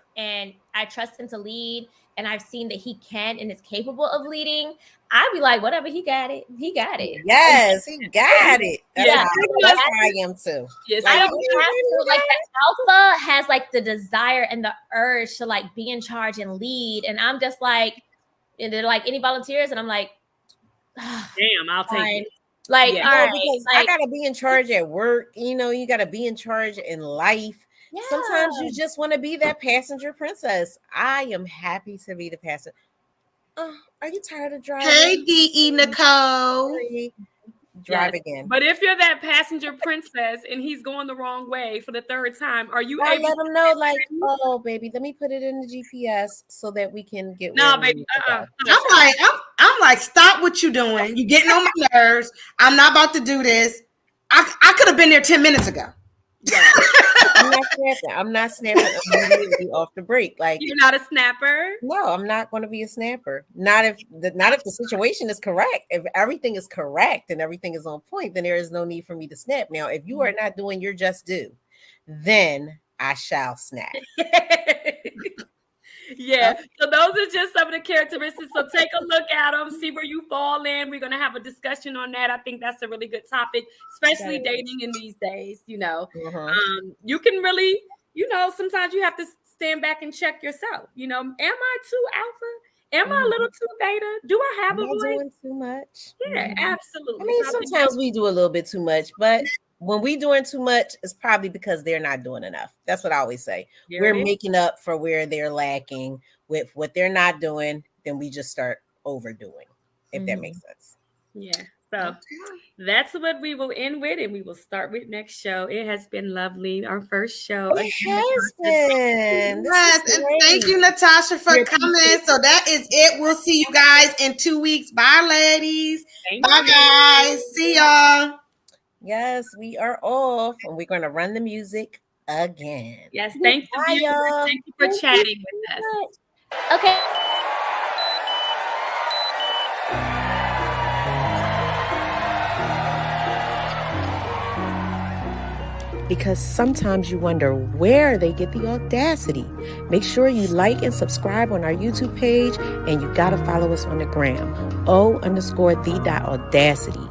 to lead, and I've seen that he can and is capable of leading, I'd be like, whatever, he got it. Yes, he got it. That's how I am too. Yes, I don't have to, like the alpha has like the desire and the urge to like be in charge and lead, and I'm just like, and they're like, any volunteers? And I'm like, damn, I'll take it. Like, all right, because I gotta be in charge at work. You gotta be in charge in life. Yeah. Sometimes you just want to be that passenger princess. I am happy to be the passenger. Are you tired of driving? Hey, D.E. Nicole. Drive again. But if you're that passenger princess and he's going the wrong way for the third time, are you able let him know, like, oh, baby, let me put it in the GPS so that we can get. No, baby. I'm like, stop what you're doing. You're getting on my nerves. I'm not about to do this. I could have been there 10 minutes ago. Yeah. I'm not snapping immediately off the break. Like, you're not a snapper. No, I'm not going to be a snapper. Not if the situation is correct. If everything is correct and everything is on point, then there is no need for me to snap. Now, if you are not doing your just due, then I shall snap. Yeah, so those are just some of the characteristics. So take a look at them, see where you fall in. We're going to have a discussion on that. I think that's a really good topic, especially dating in these days. You can really, sometimes you have to stand back and check yourself. Am I too alpha? Am I a little too beta? Do I have a voice? Doing too much? Yeah, absolutely. I mean, sometimes we do a little bit too much, but when we doing too much, it's probably because they're not doing enough. That's what I always say. We're making up for where they're lacking with what they're not doing. Then we just start overdoing, if that makes sense. Yeah. So that's what we will end with, and we will start with next show. It has been lovely. Our first show. It has been. Yes, and thank you, Natasha, for coming. So that is it. We'll see you guys in 2 weeks. Bye, ladies. Bye, guys. See y'all. Yes, we are off, and we're going to run the music again. Yes, thank you. Thank you for chatting with us. Okay. Because sometimes you wonder where they get the audacity. Make sure you like and subscribe on our YouTube page, and you got to follow us on the gram, O_the.audacity.